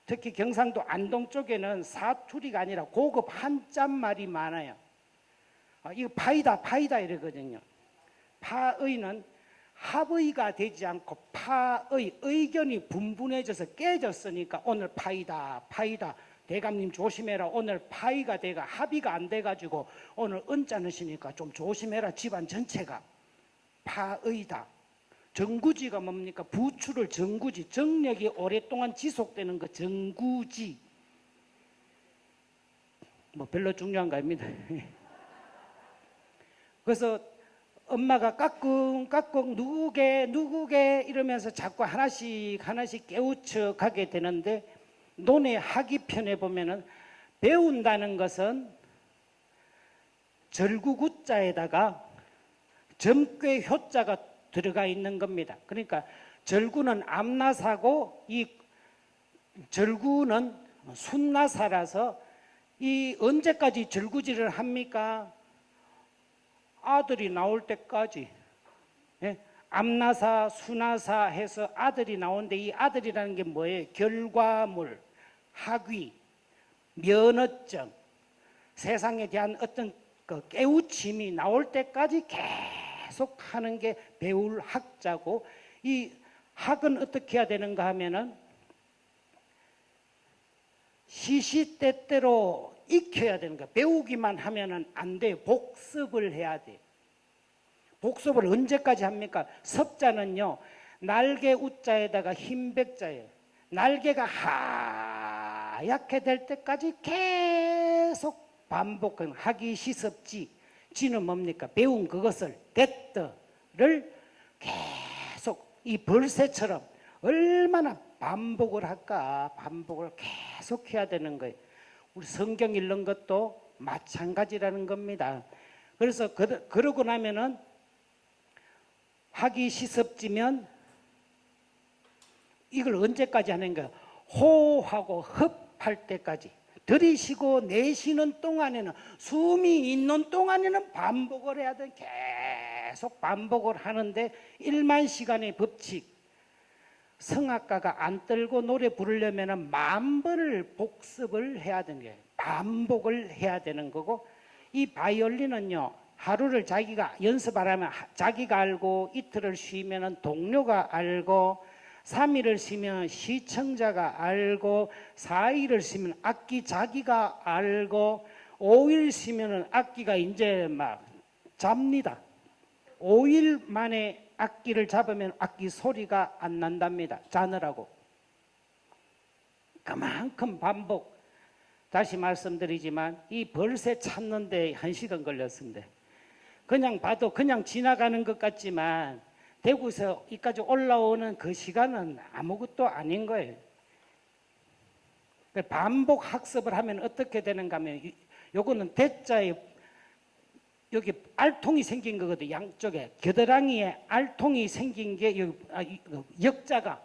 특히 경상도 안동 쪽에는 사투리가 아니라 고급 한자말이 많아요. 이거 파이다 이러거든요. 파의는 합의가 되지 않고 파의 의견이 분분해져서 깨졌으니까 오늘 파이다. 대감님 조심해라. 오늘 파이가 돼가 합의가 안 돼가지고 오늘 언짢으시니까 좀 조심해라. 집안 전체가 파의다. 정구지가 뭡니까? 부추를 정구지, 정력이 오랫동안 지속되는 거 정구지. 뭐 별로 중요한 거 아닙니다. 그래서 엄마가 까꿍 누구게 이러면서 자꾸 하나씩 깨우쳐 가게 되는데, 논의 학위편에 보면은 배운다는 것은 절구구자에다가 점괘 효자가 들어가 있는 겁니다. 그러니까 절구는 암나사고 이 절구는 순나사라서 이 언제까지 절구질을 합니까? 아들이 나올 때까지. 예? 암나사, 수나사 해서 아들이 나오는데 이 아들이라는 게 뭐예요? 결과물, 학위, 면허증, 세상에 대한 어떤 그 깨우침이 나올 때까지 계속 하는 게 배울 학자고, 이 학은 어떻게 해야 되는가 하면은 시시때때로 익혀야 되는 거야. 배우기만 하면은 안 돼요. 복습을 해야 돼. 복습을 언제까지 합니까? 섭자는요, 날개 우자에다가 흰 백자예요. 날개가 하얗게 될 때까지 계속 반복하는, 하기 시습지. 지는 뭡니까? 배운 그것을 됐더를 계속 이 벌새처럼 얼마나 반복을 할까? 반복을 계속 해야 되는 거예요. 우리 성경 읽는 것도 마찬가지라는 겁니다. 그래서 그러고 나면은 하기 시습지면 이걸 언제까지 하는 거야? 호하고 흡할 때까지. 들이쉬고 내쉬는 동안에는, 숨이 있는 동안에는 반복을 해야 돼. 계속 반복을 하는데 1만 시간의 법칙. 성악가가 안 떨고 노래 부르려면 10,000번을 복습을 해야 되는 거예요. 반복을 해야 되는 거고, 이 바이올린은요, 하루를 자기가 연습하려면 자기가 알고, 이틀을 쉬면 동료가 알고, 3일을 쉬면 시청자가 알고, 4일을 쉬면 악기 자기가 알고, 5일 쉬면 악기가 이제 막 잡니다. 5일 만에 악기를 잡으면 악기 소리가 안 난답니다. 자느라고. 그만큼 반복. 다시 말씀드리지만 이 벌새 찾는데 1시간 걸렸습니다. 그냥 봐도 그냥 지나가는 것 같지만 대구에서 여기까지 올라오는 그 시간은 아무것도 아닌 거예요. 반복 학습을 하면 어떻게 되는가 하면, 요거는 대자에 여기 알통이 생긴 거거든. 양쪽에 겨드랑이에 알통이 생긴 게 역자가,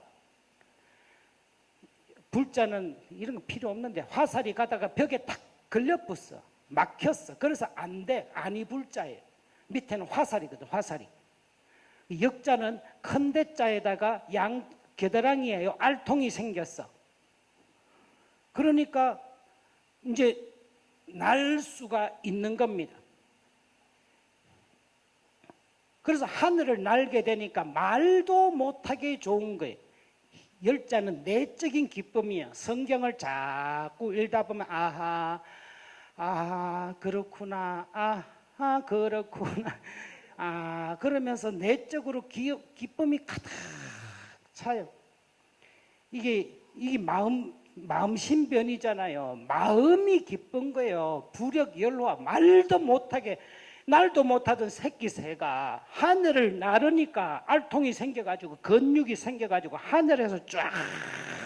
불자는 이런 거 필요 없는데 화살이 가다가 벽에 탁 걸려붙어 막혔어. 그래서 안 돼. 아니 불자예요. 밑에는 화살이거든. 화살이. 역자는 큰 대자에다가 양 겨드랑이에 요 알통이 생겼어. 그러니까 이제 날 수가 있는 겁니다. 그래서 하늘을 날게 되니까 말도 못하게 좋은 거예요. 열자는 내적인 기쁨이야. 성경을 자꾸 읽다 보면 아하 그렇구나, 아하 그렇구나, 그러면서 내적으로 기쁨이 가득 차요. 이게 마음 신변이잖아요. 마음이 기쁜 거예요. 부력열화, 말도 못하게, 날도 못하던 새끼 새가 하늘을 나르니까 알통이 생겨가지고 근육이 생겨가지고 하늘에서 쫙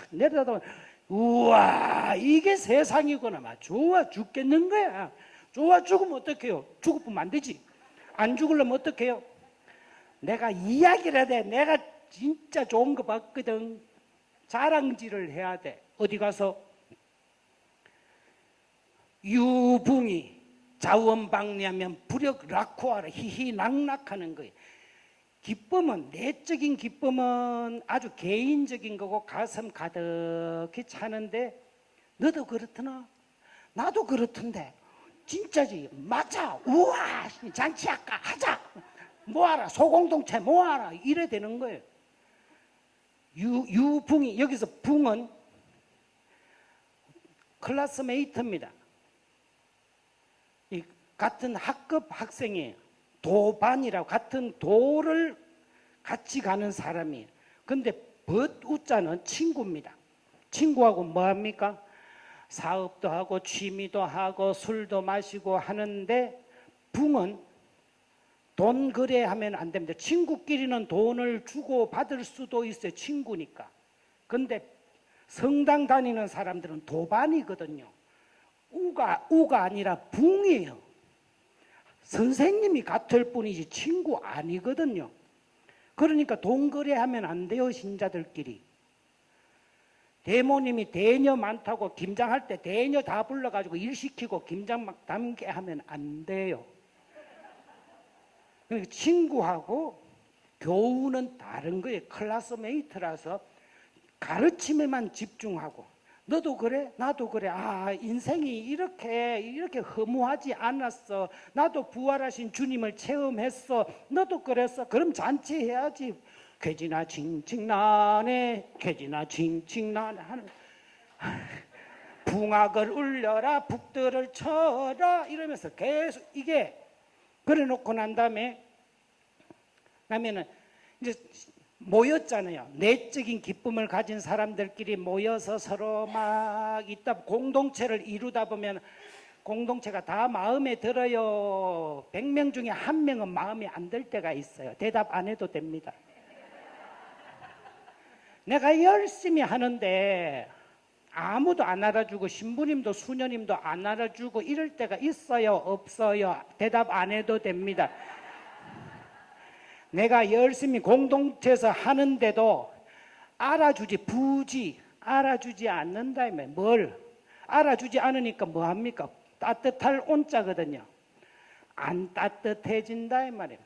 내려다보면, 우와, 이게 세상이구나. 막 좋아 죽겠는 거야. 좋아 죽으면 어떡해요? 죽으면 안 되지. 안 죽으려면 어떡해요? 내가 이야기를 해야 돼. 내가 진짜 좋은 거 봤거든. 자랑질을 해야 돼. 어디 가서 유붕이 자원방리하면 불역 락호하라 희희낙낙하는 거예요. 기쁨은, 내적인 기쁨은 아주 개인적인 거고 가슴 가득히 차는데, 너도 그렇더나? 나도 그렇던데. 진짜지? 맞아. 우와, 잔치할까? 하자. 뭐하라? 소공동체 뭐하라? 이래 되는 거예요. 유붕이, 여기서 붕은 클래스메이트입니다. 같은 학급 학생이에요. 도반이라고, 같은 도를 같이 가는 사람이에요. 근데 벗우자는 친구입니다. 친구하고 뭐합니까? 사업도 하고 취미도 하고 술도 마시고 하는데, 붕은 돈 거래하면 안 됩니다. 친구끼리는 돈을 주고 받을 수도 있어요. 친구니까. 근데 성당 다니는 사람들은 도반이거든요. 우가 아니라 붕이에요. 선생님이 같을 뿐이지 친구 아니거든요. 그러니까 돈 거래하면 안 돼요. 신자들끼리. 대모님이 대녀 많다고 김장할 때 대녀 다 불러가지고 일 시키고 김장 막 담게 하면 안 돼요. 그러니까 친구하고 교우는 다른 거예요. 클래스메이트라서 가르침에만 집중하고, 너도 그래? 나도 그래. 인생이 이렇게 허무하지 않았어. 나도 부활하신 주님을 체험했어. 너도 그랬어. 그럼 잔치해야지. 괴지나 칭칭나네, 괴지나 칭칭나네 하는, 풍악을 울려라 북들을 쳐라 이러면서 계속 이게 그래 놓고 난 다음에는 이제 모였잖아요. 내적인 기쁨을 가진 사람들끼리 모여서 서로 막 있다 공동체를 이루다 보면 공동체가 다 마음에 들어요. 100명 중에 1명은 마음에 안 들 때가 있어요. 대답 안 해도 됩니다. 내가 열심히 하는데 아무도 안 알아주고 신부님도 수녀님도 안 알아주고 이럴 때가 있어요? 없어요? 대답 안 해도 됩니다. 내가 열심히 공동체에서 하는데도 알아주지 않는다면 뭘? 알아주지 않으니까 뭐합니까? 따뜻할 온자거든요. 안 따뜻해진다 이 말이에요.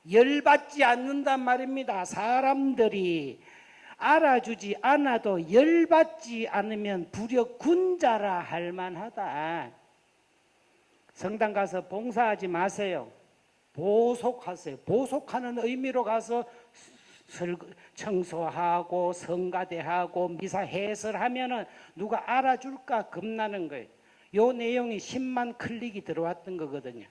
열받지 않는단 말입니다. 사람들이 알아주지 않아도 열받지 않으면 부력 군자라 할 만하다. 성당 가서 봉사하지 마세요. 보속하세요. 보속하는 의미로 가서 청소하고 성가대하고 미사 해설하면은 누가 알아줄까 겁나는 거예요. 요 내용이 10만 클릭이 들어왔던 거거든요.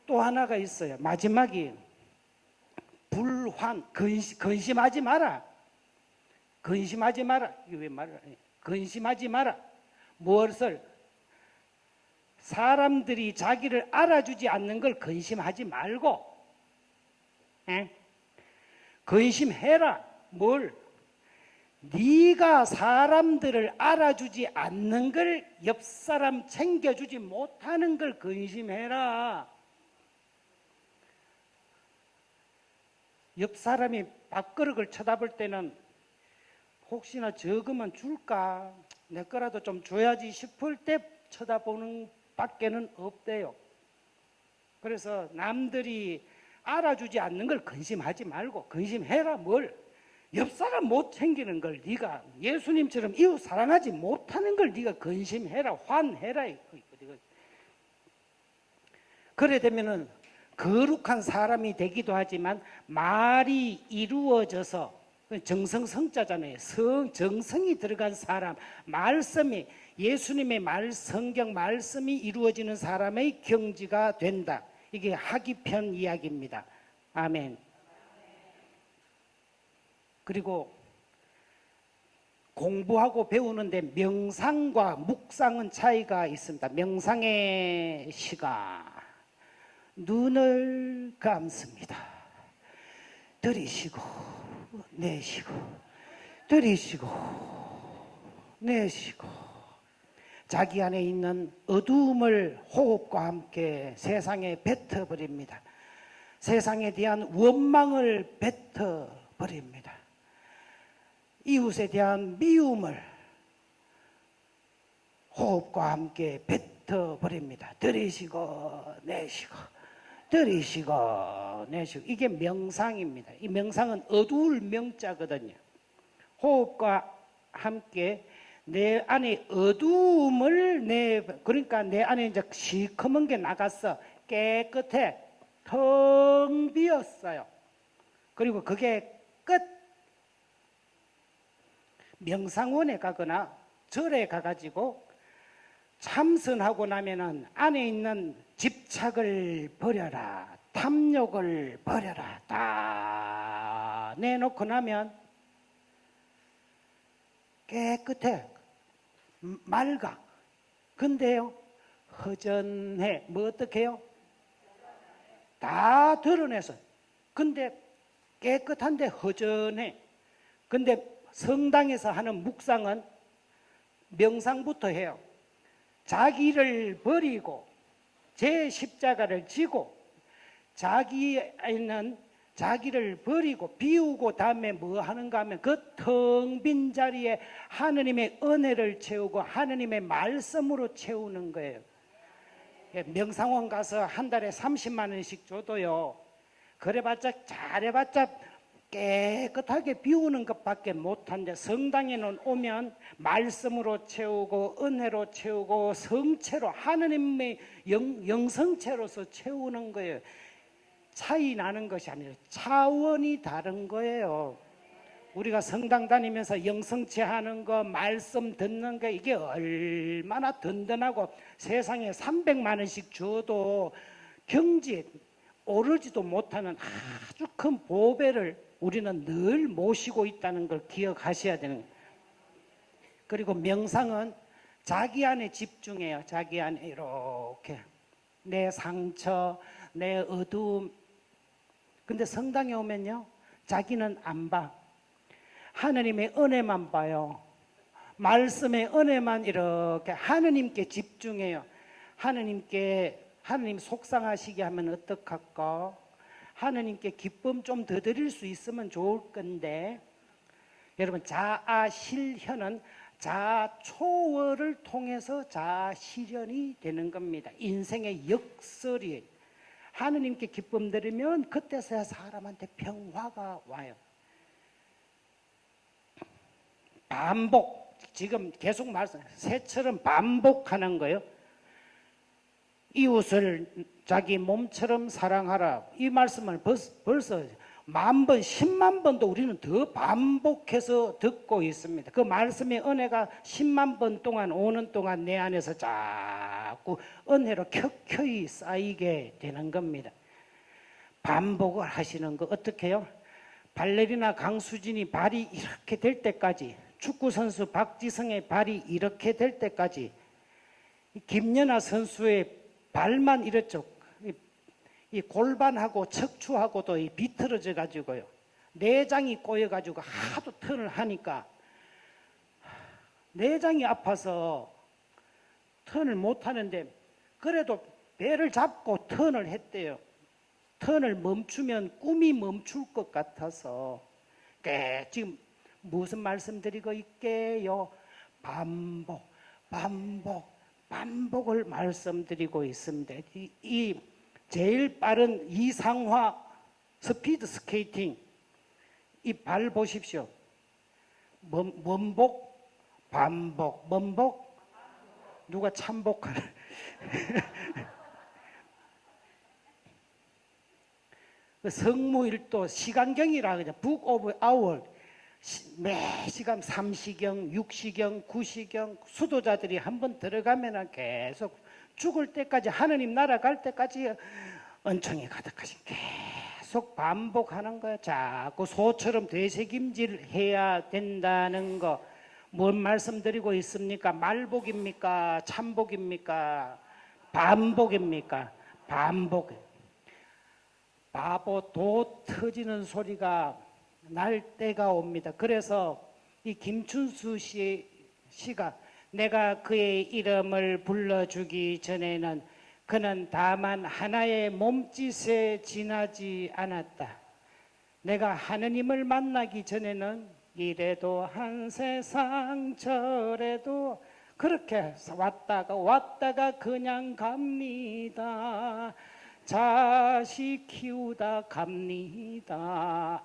또 하나가 있어요. 마지막이 불환, 근심하지 마라. 근심하지 마라. 이게 왜 말을 안 해? 근심하지 마라. 무엇을? 사람들이 자기를 알아주지 않는 걸 근심하지 말고, 근심해라. 뭘? 네가 사람들을 알아주지 않는 걸, 옆 사람 챙겨주지 못하는 걸 근심해라. 옆 사람이 밥그릇을 쳐다볼 때는 혹시나 적으면 줄까? 내 거라도 좀 줘야지 싶을 때 쳐다보는 밖에는 없대요. 그래서 남들이 알아주지 않는 걸 근심하지 말고 근심해라. 뭘? 옆 사람 못 챙기는 걸 네가 예수님처럼 이웃 사랑하지 못하는 걸 네가 근심해라. 환해라. 그래 되면은 거룩한 사람이 되기도 하지만 말이 이루어져서 정성성자잖아요. 정성이 들어간 사람, 말씀이 예수님의 성경 말씀이 이루어지는 사람의 경지가 된다. 이게 하기편 이야기입니다. 아멘. 그리고 공부하고 배우는데 명상과 묵상은 차이가 있습니다. 명상의 시간, 눈을 감습니다. 들이쉬고 내쉬고 들이쉬고 내쉬고 자기 안에 있는 어두움을 호흡과 함께 세상에 뱉어버립니다. 세상에 대한 원망을 뱉어버립니다. 이웃에 대한 미움을 호흡과 함께 뱉어버립니다. 들이쉬고 내쉬고 들이쉬고 내쉬고. 이게 명상입니다. 이 명상은 어두울 명자거든요. 호흡과 함께 내 안에 어두움을 그러니까 내 안에 이제 시커먼 게 나갔어. 깨끗해. 텅 비었어요. 그리고 그게 끝. 명상원에 가거나 절에 가가지고 참선하고 나면은 안에 있는 집착을 버려라. 탐욕을 버려라. 다 내놓고 나면 깨끗해. 맑아. 근데요, 허전해. 뭐 어떻게 해요? 다 드러내서. 근데 깨끗한데 허전해. 근데 성당에서 하는 묵상은 명상부터 해요. 자기를 버리고 제 십자가를 지고 자기를 버리고 비우고 다음에 뭐 하는가 하면 그 텅 빈 자리에 하느님의 은혜를 채우고 하느님의 말씀으로 채우는 거예요. 명상원 가서 한 달에 30만 원씩 줘도요, 그래봤자 잘해봤자 깨끗하게 비우는 것밖에 못한데, 성당에는 오면 말씀으로 채우고 은혜로 채우고 성체로 하느님의 영성체로서 채우는 거예요. 차이 나는 것이 아니라 차원이 다른 거예요. 우리가 성당 다니면서 영성치 하는 거, 말씀 듣는 거, 이게 얼마나 든든하고 세상에 300만 원씩 줘도 경지에 오르지도 못하는 아주 큰 보배를 우리는 늘 모시고 있다는 걸 기억하셔야 되는 거예요. 그리고 명상은 자기 안에 집중해요. 자기 안에 이렇게 내 상처, 내 어두움. 근데 성당에 오면요, 자기는 안 봐. 하느님의 은혜만 봐요. 말씀의 은혜만 이렇게 하느님께 집중해요. 하느님 속상하시게 하면 어떡할까? 하느님께 기쁨 좀 더 드릴 수 있으면 좋을 건데, 여러분, 자아실현은 자초월을 통해서 자아실현이 되는 겁니다. 인생의 역설이에요. 하느님께 기쁨 드리면 그때서야 사람한테 평화가 와요. 반복, 지금 계속 말씀, 새처럼 반복하는 거예요. 이웃을 자기 몸처럼 사랑하라. 이 말씀을 벌써 10,000번, 100,000 번도 우리는 더 반복해서 듣고 있습니다. 그 말씀의 은혜가 100,000 번 동안 오는 동안 내 안에서 자꾸 은혜로 켜켜이 쌓이게 되는 겁니다. 반복을 하시는 거 어떻게 해요? 발레리나 강수진이 발이 이렇게 될 때까지, 축구선수 박지성의 발이 이렇게 될 때까지, 김연아 선수의 발만 이렇죠. 이 골반하고 척추하고도 비틀어져 가지고요, 내장이 꼬여 가지고 하도 턴을 하니까 내장이 아파서 턴을 못 하는데, 그래도 배를 잡고 턴을 했대요. 턴을 멈추면 꿈이 멈출 것 같아서. 지금 무슨 말씀드리고 있게요? 반복을 말씀드리고 있습니다. 이 제일 빠른 이상화 스피드 스케이팅, 이 발 보십시오. 반복. 누가 참복하는 성무일도 시간경이라 그러죠. 북 오브 아워. 매 시간 3시경, 6시경, 9시경 수도자들이 한번 들어가면 계속 죽을 때까지, 하느님 나라 갈 때까지 은총이 가득하신 계속 반복하는 거예요. 자꾸 소처럼 되새김질 해야 된다는 거. 뭔 말씀드리고 있습니까? 말복입니까? 참복입니까? 반복입니까? 반복. 바보 도 터지는 소리가 날 때가 옵니다. 그래서 이 김춘수 씨가 내가 그의 이름을 불러주기 전에는 그는 다만 하나의 몸짓에 지나지 않았다. 내가 하느님을 만나기 전에는 이래도 한 세상 저래도 그렇게 왔다가 그냥 갑니다. 자식 키우다 갑니다.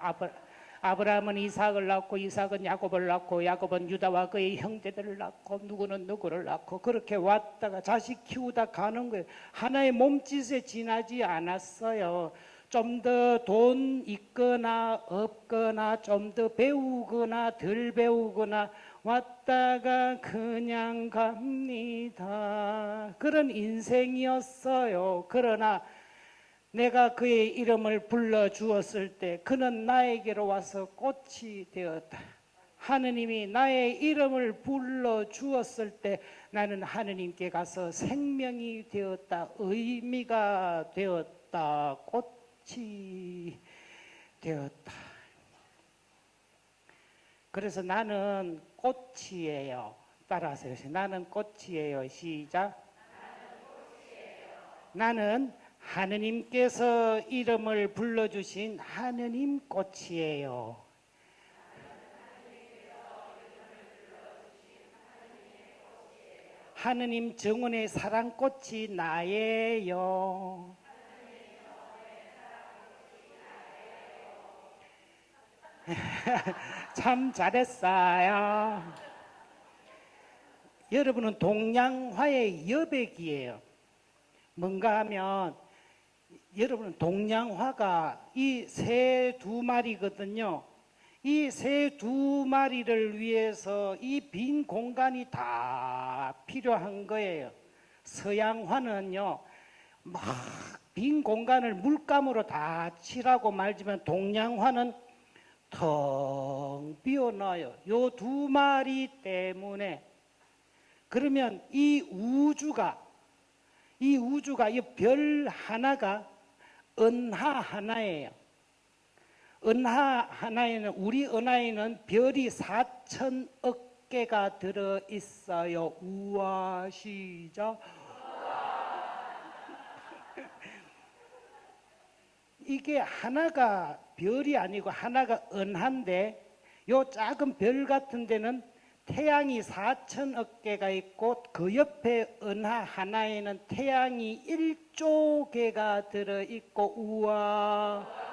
아브라함은 이삭을 낳고, 이삭은 야곱을 낳고, 야곱은 유다와 그의 형제들을 낳고, 누구는 누구를 낳고, 그렇게 왔다가 자식 키우다 가는 거예요. 하나의 몸짓에 지나지 않았어요. 좀 더 돈 있거나 없거나, 좀 더 배우거나 덜 배우거나, 왔다가 그냥 갑니다. 그런 인생이었어요. 그러나 내가 그의 이름을 불러주었을 때 그는 나에게로 와서 꽃이 되었다. 하느님이 나의 이름을 불러주었을 때 나는 하느님께 가서 생명이 되었다. 의미가 되었다. 꽃이 되었다. 그래서 나는 꽃이에요. 따라하세요. 나는 꽃이에요. 시작. 나는 하느님께서 이름을 불러주신 하느님 꽃이에요. 하느님 정원의 사랑꽃이 나예요. 참 잘했어요. 여러분은 동양화의 여백이에요. 뭔가 하면 여러분은 동양화가 이 새 2마리거든요. 이 새 두 마리를 위해서 이 빈 공간이 다 필요한 거예요. 서양화는요, 막 빈 공간을 물감으로 다 칠하고 말지만 동양화는 텅 비어놔요. 요 두 마리 때문에. 그러면 이 우주가 이 별 하나가 은하 하나예요. 은하 하나에는, 우리 은하에는 별이 4천억 개가 들어 있어요. 우와, 시작. 이게 하나가 별이 아니고 하나가 은하인데, 요 작은 별 같은 데는 태양이 4천억 개가 있고, 그 옆에 은하 하나에는 태양이 1조 개가 들어 있고, 우와.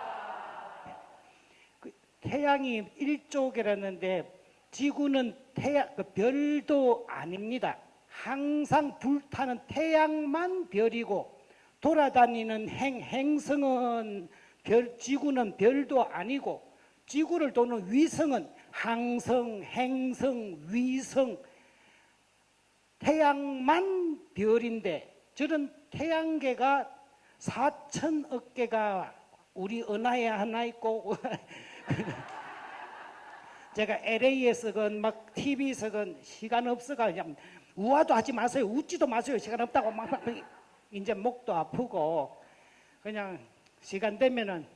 태양이 1조 개라는데 지구는 별도 아닙니다. 항상 불타는 태양만 별이고, 돌아다니는 행성은 지구는 별도 아니고, 지구를 도는 위성은 항성, 행성, 위성, 태양만 별인데, 저런 태양계가 4천억 개가 우리 은하에 하나 있고 제가 LA에서건 막 TV에서건 시간 없어가 그냥 우화도 하지 마세요, 웃지도 마세요, 시간 없다고 막 이제 목도 아프고 그냥 시간 되면은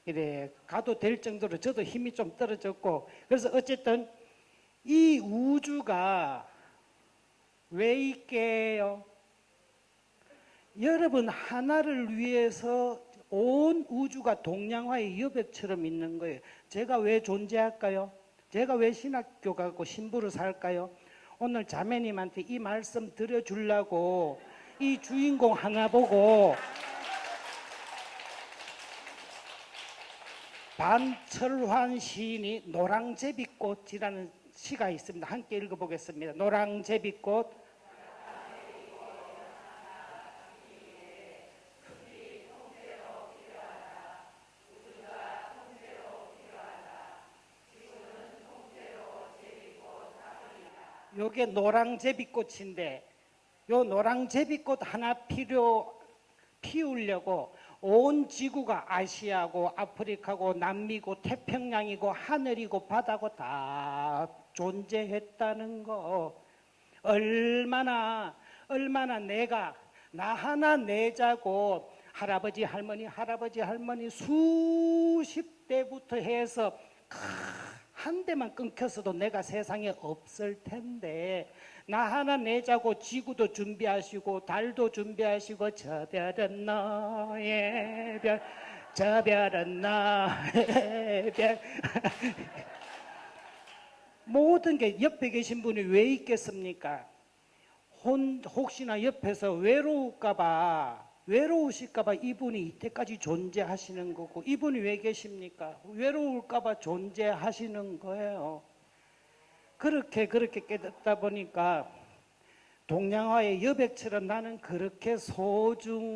이래 가도 될 정도로 저도 힘이 좀 떨어졌고, 그래서 어쨌든 이 우주가 왜 있게요? 여러분 하나를 위해서 온 우주가 동양화의 여백처럼 있는 거예요. 제가 왜 존재할까요? 제가 왜 신학교 가고 신부로 살까요? 오늘 자매님한테 이 말씀 드려주려고 이 주인공 하나 보고 반철환 시인이 노랑제비꽃이라는 시가 있습니다. 함께 읽어보겠습니다. 노랑제비꽃. 요게 노랑제비꽃인데, 요 노랑제비꽃 하나 피우려고 온 지구가 아시아고 아프리카고 남미고 태평양이고 하늘이고 바다고 다 존재했다는 거. 얼마나 내가 나 하나 내자고 할아버지 할머니 수십 대부터 해서 한 대만 끊겼어도 내가 세상에 없을 텐데, 나 하나 내자고 지구도 준비하시고 달도 준비하시고 저 별은 너의 별, 저 별은 너의 별 모든 게 옆에 계신 분이 왜 있겠습니까? 혹시나 옆에서 외로우실까봐 이분이 이때까지 존재하시는 거고, 이분이 왜 계십니까? 외로울까봐 존재하시는 거예요. 그렇게 깨닫다 보니까 동양화의 여백처럼 나는 그렇게 소중하니까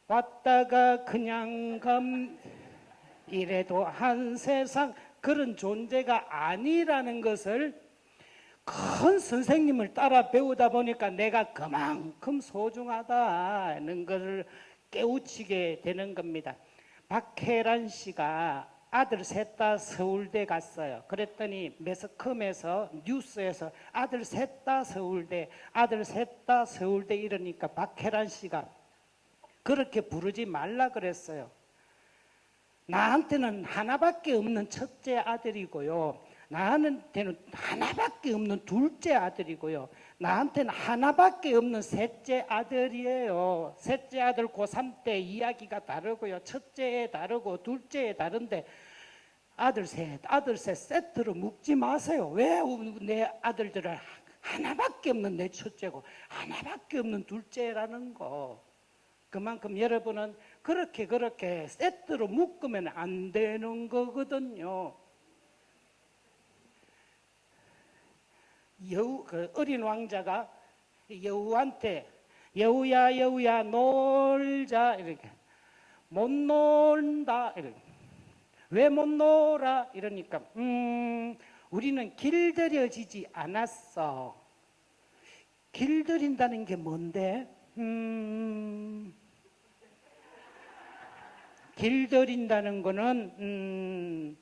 왔다가 그냥 이래도 한 세상, 그런 존재가 아니라는 것을 큰 선생님을 따라 배우다 보니까 내가 그만큼 소중하다는 것을 깨우치게 되는 겁니다. 박혜란 씨가 아들 셋 다 서울대 갔어요. 그랬더니 매스컴에서 뉴스에서 아들 셋 다 서울대 이러니까 박혜란 씨가 그렇게 부르지 말라 그랬어요. 나한테는 하나밖에 없는 첫째 아들이고요, 나한테는 하나밖에 없는 둘째 아들이고요, 나한테는 하나밖에 없는 셋째 아들이에요. 셋째 아들 고3 때 이야기가 다르고요, 첫째에 다르고 둘째에 다른데 아들 셋 세트로 묶지 마세요. 왜 내 아들들을 하나밖에 없는 내 첫째고 하나밖에 없는 둘째라는 거. 그만큼 여러분은 그렇게 세트로 묶으면 안 되는 거거든요. 그 어린 왕자가 여우한테 여우야 놀자 이렇게, 못 놀다. 왜 못 놀아? 이러니까 우리는 길들여지지 않았어. 길들인다는 게 뭔데? 길들인다는 거는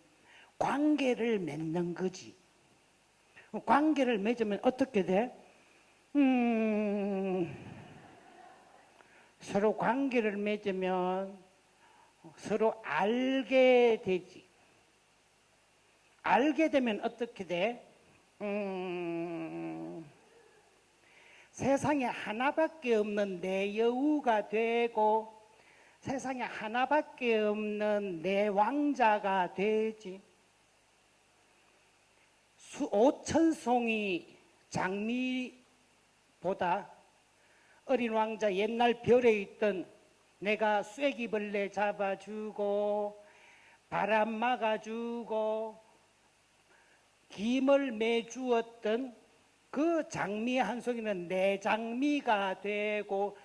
관계를 맺는 거지. 관계를 맺으면 어떻게 돼? 서로 관계를 맺으면 서로 알게 되지. 알게 되면 어떻게 돼? 세상에 하나밖에 없는 내 여우가 되고 세상에 하나밖에 없는 내 왕자가 되지. 5,000송이 장미보다 어린 왕자 옛날 별에 있던 내가 쐐기벌레 잡아주고 바람 막아주고 김을 매주었던 그 장미 한 송이는 내 장미가 되고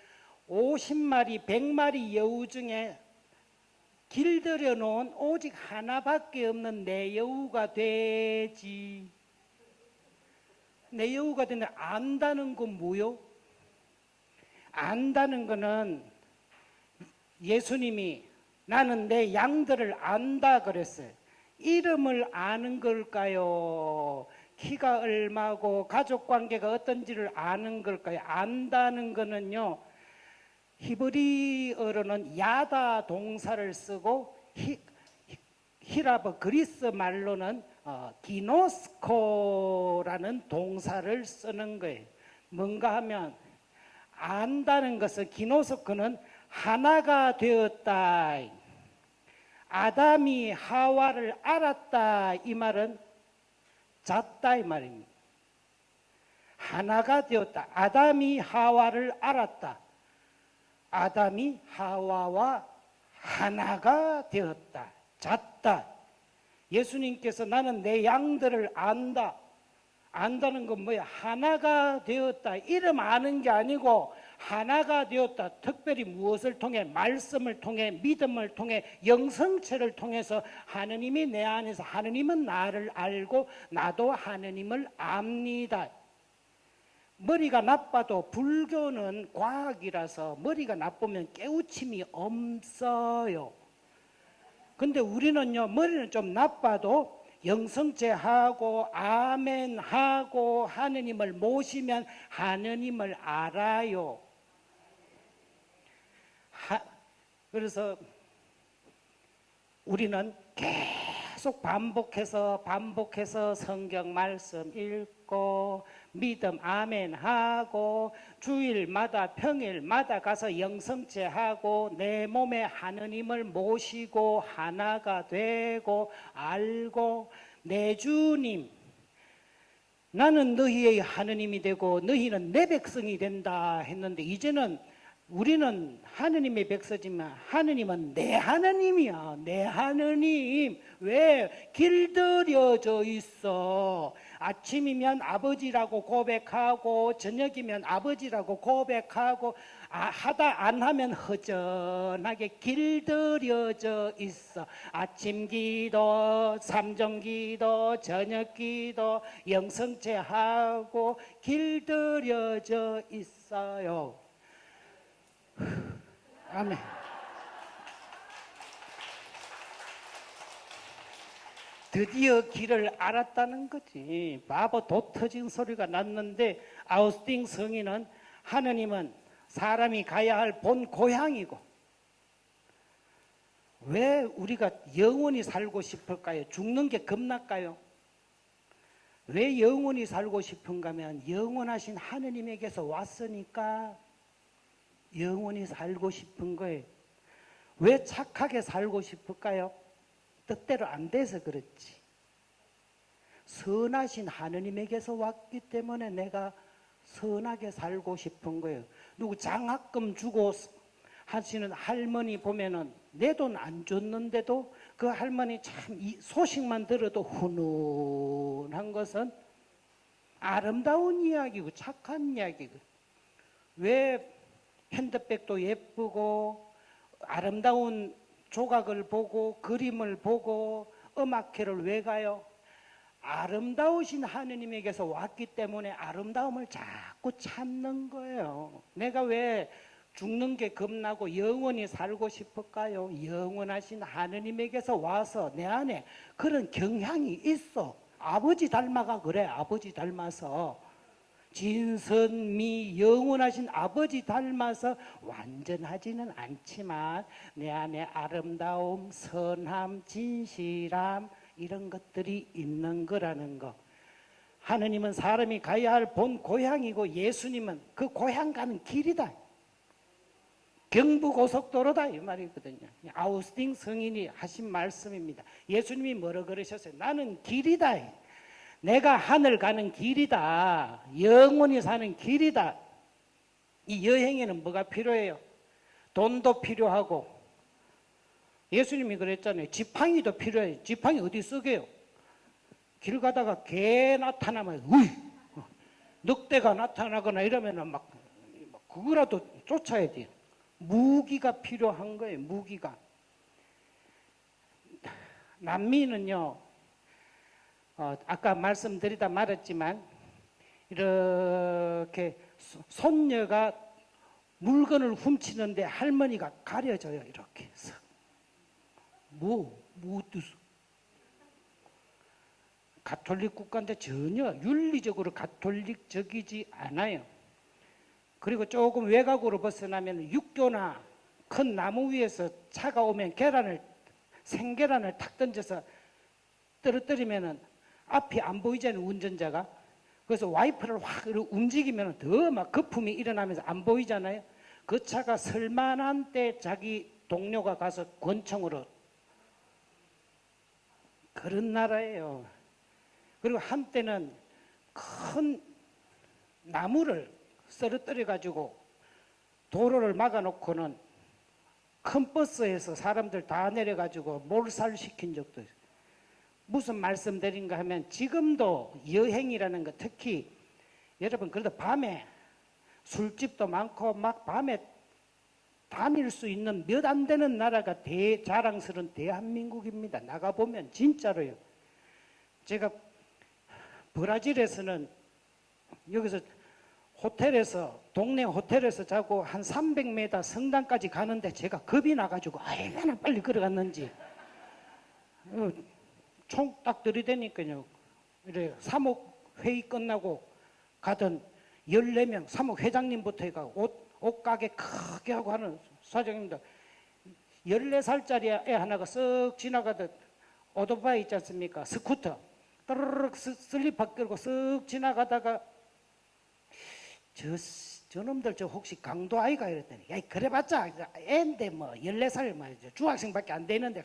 50마리 100마리 여우 중에 길들여 놓은 오직 하나밖에 없는 내 여우가 되지. 내 여우가 되는 안다는 건 뭐요? 안다는 거는 예수님이 나는 내 양들을 안다 그랬어요. 이름을 아는 걸까요? 키가 얼마고 가족관계가 어떤지를 아는 걸까요? 안다는 거는요, 히브리어로는 야다 동사를 쓰고 히라버 그리스 말로는 기노스코라는 동사를 쓰는 거예요. 뭔가 하면 안다는 것은 기노스코는 하나가 되었다. 아담이 하와를 알았다. 이 말은 잤다 이 말입니다. 하나가 되었다. 아담이 하와를 알았다. 아담이 하와와 하나가 되었다. 잤다. 예수님께서 나는 내 양들을 안다. 안다는 건 뭐야? 하나가 되었다. 이름 아는 게 아니고 하나가 되었다. 특별히 무엇을 통해? 말씀을 통해, 믿음을 통해, 영성체를 통해서 하느님이 내 안에서 하느님은 나를 알고 나도 하느님을 압니다. 머리가 나빠도 불교는 과학이라서 머리가 나쁘면 깨우침이 없어요. 근데 우리는요, 머리는 좀 나빠도 영성체하고 아멘하고 하느님을 모시면 하느님을 알아요. 그래서 우리는 계속 반복해서 성경 말씀 읽고 믿음 아멘하고 주일마다 평일마다 가서 영성체하고 내 몸에 하느님을 모시고 하나가 되고 알고 내 주님 나는 너희의 하느님이 되고 너희는 내 백성이 된다 했는데 이제는 우리는 하느님의 백성이지만 하느님은 내 하느님이야. 내 하느님. 왜? 길들여져 있어. 아침이면 아버지라고 고백하고 저녁이면 아버지라고 고백하고 하다 안 하면 허전하게 길들여져 있어. 아침 기도, 삼정 기도, 저녁 기도, 영성체하고 길들여져 있어요. 아멘. 드디어 길을 알았다는 거지. 바보 도 터진 소리가 났는데 아우스팅 성인은 하느님은 사람이 가야 할 본 고향이고 왜 우리가 영원히 살고 싶을까요? 죽는 게 겁날까요? 왜 영원히 살고 싶은가 하면 영원하신 하느님에게서 왔으니까 영원히 살고 싶은 거예요. 왜 착하게 살고 싶을까요? 뜻대로 안 돼서 그렇지. 선하신 하느님에게서 왔기 때문에 내가 선하게 살고 싶은 거예요. 누구 장학금 주고 하시는 할머니 보면은 내 돈 안 줬는데도 그 할머니 참 이 소식만 들어도 훈훈한 것은 아름다운 이야기고 착한 이야기고 왜 핸드백도 예쁘고 아름다운 조각을 보고 그림을 보고 음악회를 왜 가요? 아름다우신 하느님에게서 왔기 때문에 아름다움을 자꾸 찾는 거예요. 내가 왜 죽는 게 겁나고 영원히 살고 싶을까요? 영원하신 하느님에게서 와서 내 안에 그런 경향이 있어. 아버지 닮아가 그래. 아버지 닮아서 진선미 영원하신 아버지 닮아서 완전하지는 않지만 내 안에 아름다움, 선함, 진실함 이런 것들이 있는 거라는 거. 하느님은 사람이 가야 할 본 고향이고 예수님은 그 고향 가는 길이다. 경부고속도로다 이 말이거든요. 아우스팅 성인이 하신 말씀입니다. 예수님이 뭐라 그러셨어요? 나는 길이다. 내가 하늘 가는 길이다. 영원히 사는 길이다. 이 여행에는 뭐가 필요해요? 돈도 필요하고 예수님이 그랬잖아요. 지팡이도 필요해요. 지팡이 어디 쓰게요? 길 가다가 개 나타나면 우이 늑대가 나타나거나 이러면 막 그거라도 쫓아야 돼요. 무기가 필요한 거예요. 무기가. 남미는요. 아까 말씀드리다 말았지만 이렇게 손녀가 물건을 훔치는데 할머니가 가려져요. 이렇게 해서. 뭐 뜻? 가톨릭 국가인데 전혀 윤리적으로 가톨릭적이지 않아요. 그리고 조금 외곽으로 벗어나면 육교나 큰 나무 위에서 차가 오면 생계란을 탁 던져서 떨어뜨리면 앞이 안 보이잖아요, 운전자가. 그래서 와이퍼를 확 움직이면 더 막 거품이 일어나면서 안 보이잖아요. 그 차가 설만한 때 자기 동료가 가서 권총으로. 그런 나라예요. 그리고 한때는 큰 나무를 쓰러뜨려 가지고 도로를 막아놓고는 큰 버스에서 사람들 다 내려가지고 몰살시킨 적도 있어요. 무슨 말씀 드린가 하면 지금도 여행이라는 거, 특히 여러분 그래도 밤에 술집도 많고 막 밤에 다닐 수 있는 몇 안 되는 나라가 자랑스러운 대한민국입니다. 나가보면 진짜로요. 제가 브라질에서는 여기서 호텔에서 동네 호텔에서 자고 한 300m 성당까지 가는데 제가 겁이 나가지고 얼마나 빨리 걸어갔는지 총 딱 들이대니까요. 이래 사목회의 끝나고 가던 14명 사목회장님부터 해가지고 옷가게 크게 하고 하는 사장님들 14살짜리 애 하나가 쓱 지나가듯 오토바이 있지 않습니까? 스쿠터 따르륵 슬리퍼 끌고 쓱 지나가다가 저놈들 저 혹시 강도 아이가 이랬더니 야 그래봤자 애인데 뭐 14살 뭐 중학생밖에 안 되는데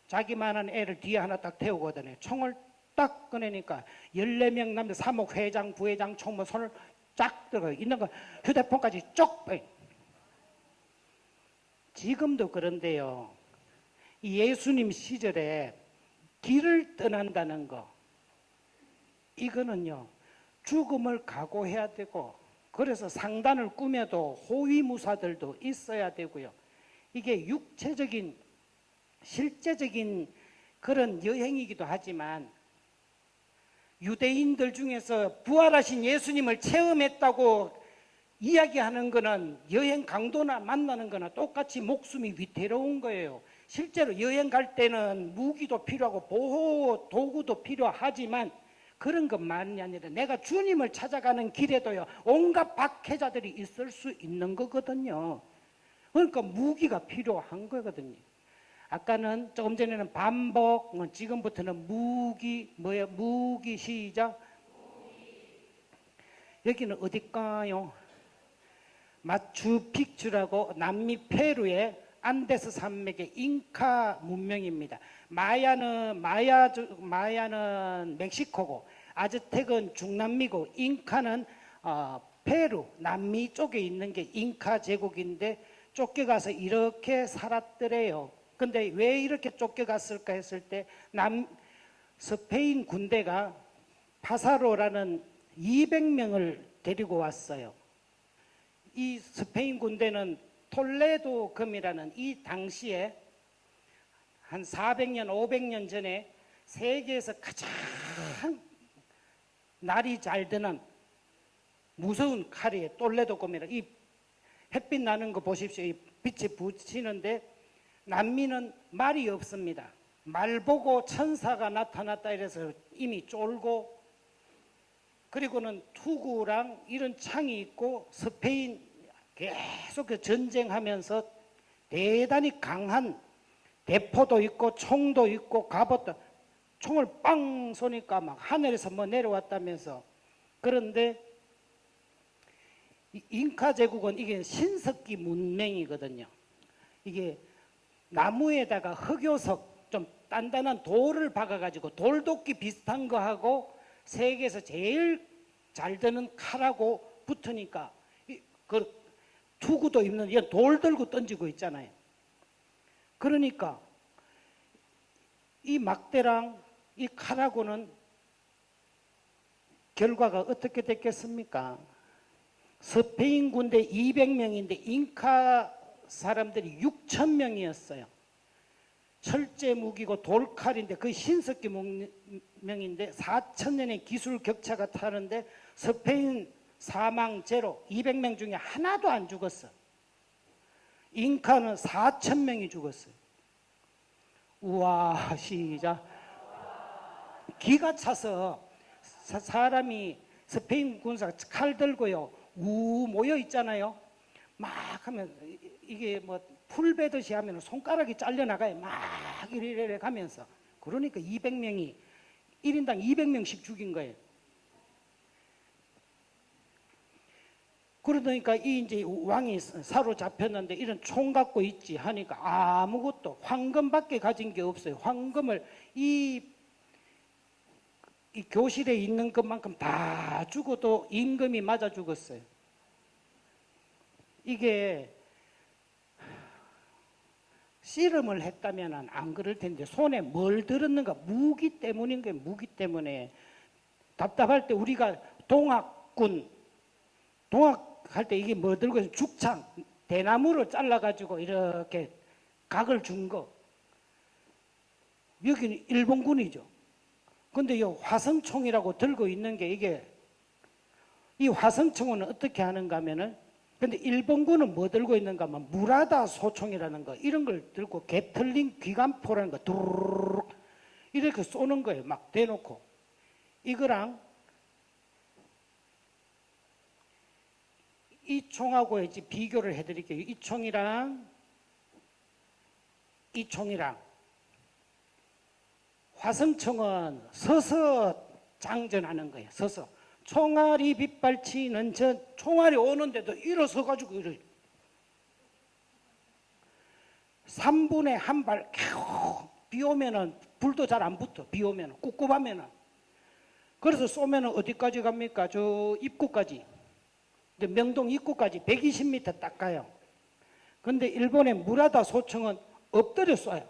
자기만한 애를 뒤에 하나 딱 태우거든요. 총을 딱 꺼내니까 14명 남자 사목회장 부회장 총무 손을 쫙 들어가 있는 거 휴대폰까지 쪽. 지금도 그런데요. 예수님 시절에 길을 떠난다는 거 이거는요. 죽음을 각오해야 되고 그래서 상단을 꾸며도 호위무사들도 있어야 되고요. 이게 육체적인 실제적인 그런 여행이기도 하지만 유대인들 중에서 부활하신 예수님을 체험했다고 이야기하는 거는 여행 강도나 만나는 거나 똑같이 목숨이 위태로운 거예요. 실제로 여행 갈 때는 무기도 필요하고 보호 도구도 필요하지만 그런 것만이 아니라 내가 주님을 찾아가는 길에도요 온갖 박해자들이 있을 수 있는 거거든요. 그러니까 무기가 필요한 거거든요. 아까는 조금 전에는 반복, 지금부터는 무기, 뭐예요? 무기 시작. 여기는 어딜까요? 마추픽추라고 남미 페루의 안데스 산맥의 잉카 문명입니다. 마야는 멕시코고 아즈텍은 중남미고 잉카는 페루 남미 쪽에 있는 게 잉카 제국인데 쫓겨가서 이렇게 살았더래요. 근데 왜 이렇게 쫓겨갔을까 했을 때 스페인 군대가 파사로라는 200명을 데리고 왔어요. 이 스페인 군대는 톨레도금이라는 이 당시에 한 400년, 500년 전에 세계에서 가장 날이 잘 드는 무서운 칼이에요. 톨레도금이라. 이 햇빛 나는 거 보십시오. 이 빛이 부치는데 남미는 말이 없습니다. 말 보고 천사가 나타났다 이래서 이미 쫄고, 그리고는 투구랑 이런 창이 있고 스페인 계속 전쟁하면서 대단히 강한 대포도 있고 총도 있고 갑옷도, 총을 빵 쏘니까 막 하늘에서 뭐 내려왔다면서. 그런데 잉카 제국은 이게 신석기 문명이거든요. 이게 나무에다가 흑요석 좀 단단한 돌을 박아가지고 돌도끼 비슷한 거 하고 세계에서 제일 잘 드는 칼하고 붙으니까 그 투구도 입는 이런 돌 들고 던지고 있잖아요. 그러니까 이 막대랑 이 칼하고는 결과가 어떻게 됐겠습니까? 스페인 군대 200명인데 잉카 사람들이 6,000명이었어요. 철제 무기고 돌칼인데 거의 신석기 문명인데 4,000년의 기술 격차가 타는데 스페인 사망 제로, 200명 중에 하나도 안 죽었어. 잉카는 4,000명이 죽었어요. 우와, 시작. 기가 차서 사람이 스페인 군사가 칼 들고요 우 모여 있잖아요. 막 하면 이게 뭐 풀 베듯이 하면 손가락이 잘려나가요. 막 이래 가면서. 그러니까 200명이 1인당 200명씩 죽인 거예요. 그러니까 이 이제 왕이 사로잡혔는데 이런 총 갖고 있지 하니까 아무것도 황금밖에 가진 게 없어요. 황금을 이 교실에 있는 것만큼 다 주고도 임금이 맞아 죽었어요. 이게 씨름을 했다면 안 그럴 텐데 손에 뭘 들었는가? 무기 때문인 거예요. 무기 때문에. 답답할 때 우리가 동학할 때 이게 뭐 들고 있어요? 죽창, 대나무를 잘라가지고 이렇게 각을 준 거. 여기는 일본군이죠. 근데 이 화성총이라고 들고 있는 게 이게, 이 화성총은 어떻게 하는가 하면은, 근데 일본군은 뭐 들고 있는가 하면 무라다 소총이라는 거, 이런 걸 들고 게틀링 기관포라는 거 두루룩 이렇게 쏘는 거예요. 막 대놓고. 이거랑 이 총하고 이제 비교를 해드릴게요. 이 총이랑 이 총이랑. 화성총은 서서 장전하는 거예요. 서서. 총알이 빗발치는 저 총알이 오는데도 일어서 가지고 이래. 3분의 1발 비 오면은 불도 잘 안 붙어. 비 오면은 꿉꿉하면은. 그래서 쏘면은 어디까지 갑니까? 저 입구까지. 명동 입구까지 120m 딱 가요. 근데 일본의 무라다 소총은 엎드려 쏴요.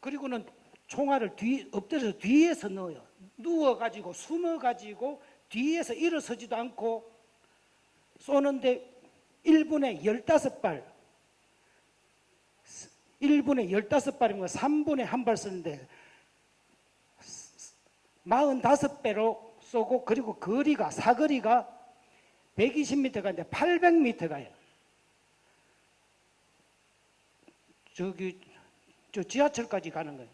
그리고는 총알을 엎드려서 뒤에서 넣어요. 누워가지고 숨어가지고 뒤에서 일어서지도 않고 쏘는데 1분에 15발, 1분에 15발이면 3분에 1발 쓰는데 45배로 쏘고, 그리고 거리가, 사거리가 120m가 아닌데 800m 가요. 저 지하철까지 가는 거예요.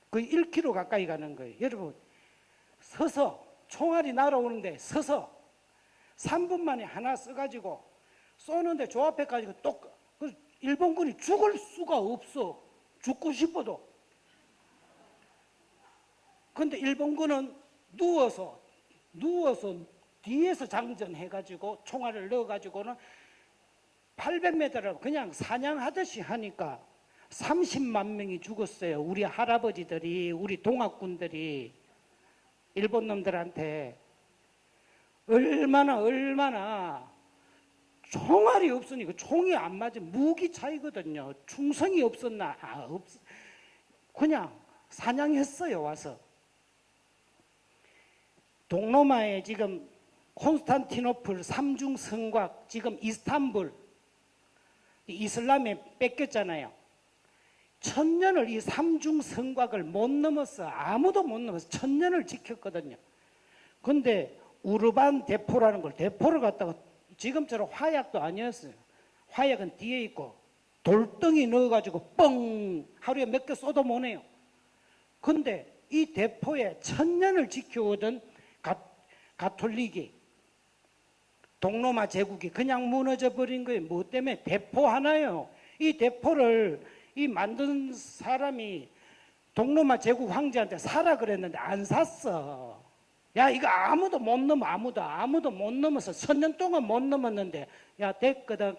거의 1km 가까이 가는 거예요. 여러분, 서서 총알이 날아오는데 서서 3분 만에 하나 써가지고 쏘는데 저 앞에까지 일본군이 죽을 수가 없어. 죽고 싶어도. 근데 일본군은 누워서 뒤에서 장전해가지고 총알을 넣어가지고는 800m를 그냥 사냥하듯이 하니까 30만 명이 죽었어요. 우리 할아버지들이, 우리 동학군들이 일본 놈들한테. 얼마나 총알이 없으니까, 총이 안 맞은 무기 차이거든요. 충성이 없었나? 그냥 사냥했어요. 와서 동로마에 지금 콘스탄티노플 삼중 성곽, 지금 이스탄불, 이슬람에 뺏겼잖아요. 1000년을 이 삼중 성곽을 못 넘었어. 아무도 못 넘었어. 1000년을 지켰거든요. 근데 우르반 대포라는 걸, 대포를 갖다가 지금처럼 화약도 아니었어요. 화약은 뒤에 있고 돌덩이 넣어가지고 뻥 하루에 몇 개 쏘도 못 해요. 근데 이 대포에 1000년을 지켜오던 가톨릭이, 동로마 제국이 그냥 무너져 버린 거예요. 뭐 때문에? 대포 하나요. 이 대포를 이 만든 사람이 동로마 제국 황제한테 사라 그랬는데 안 샀어. 야, 이거 아무도 못 넘어. 아무도 못 넘어서 1000년 동안 못 넘었는데, 야, 됐거든.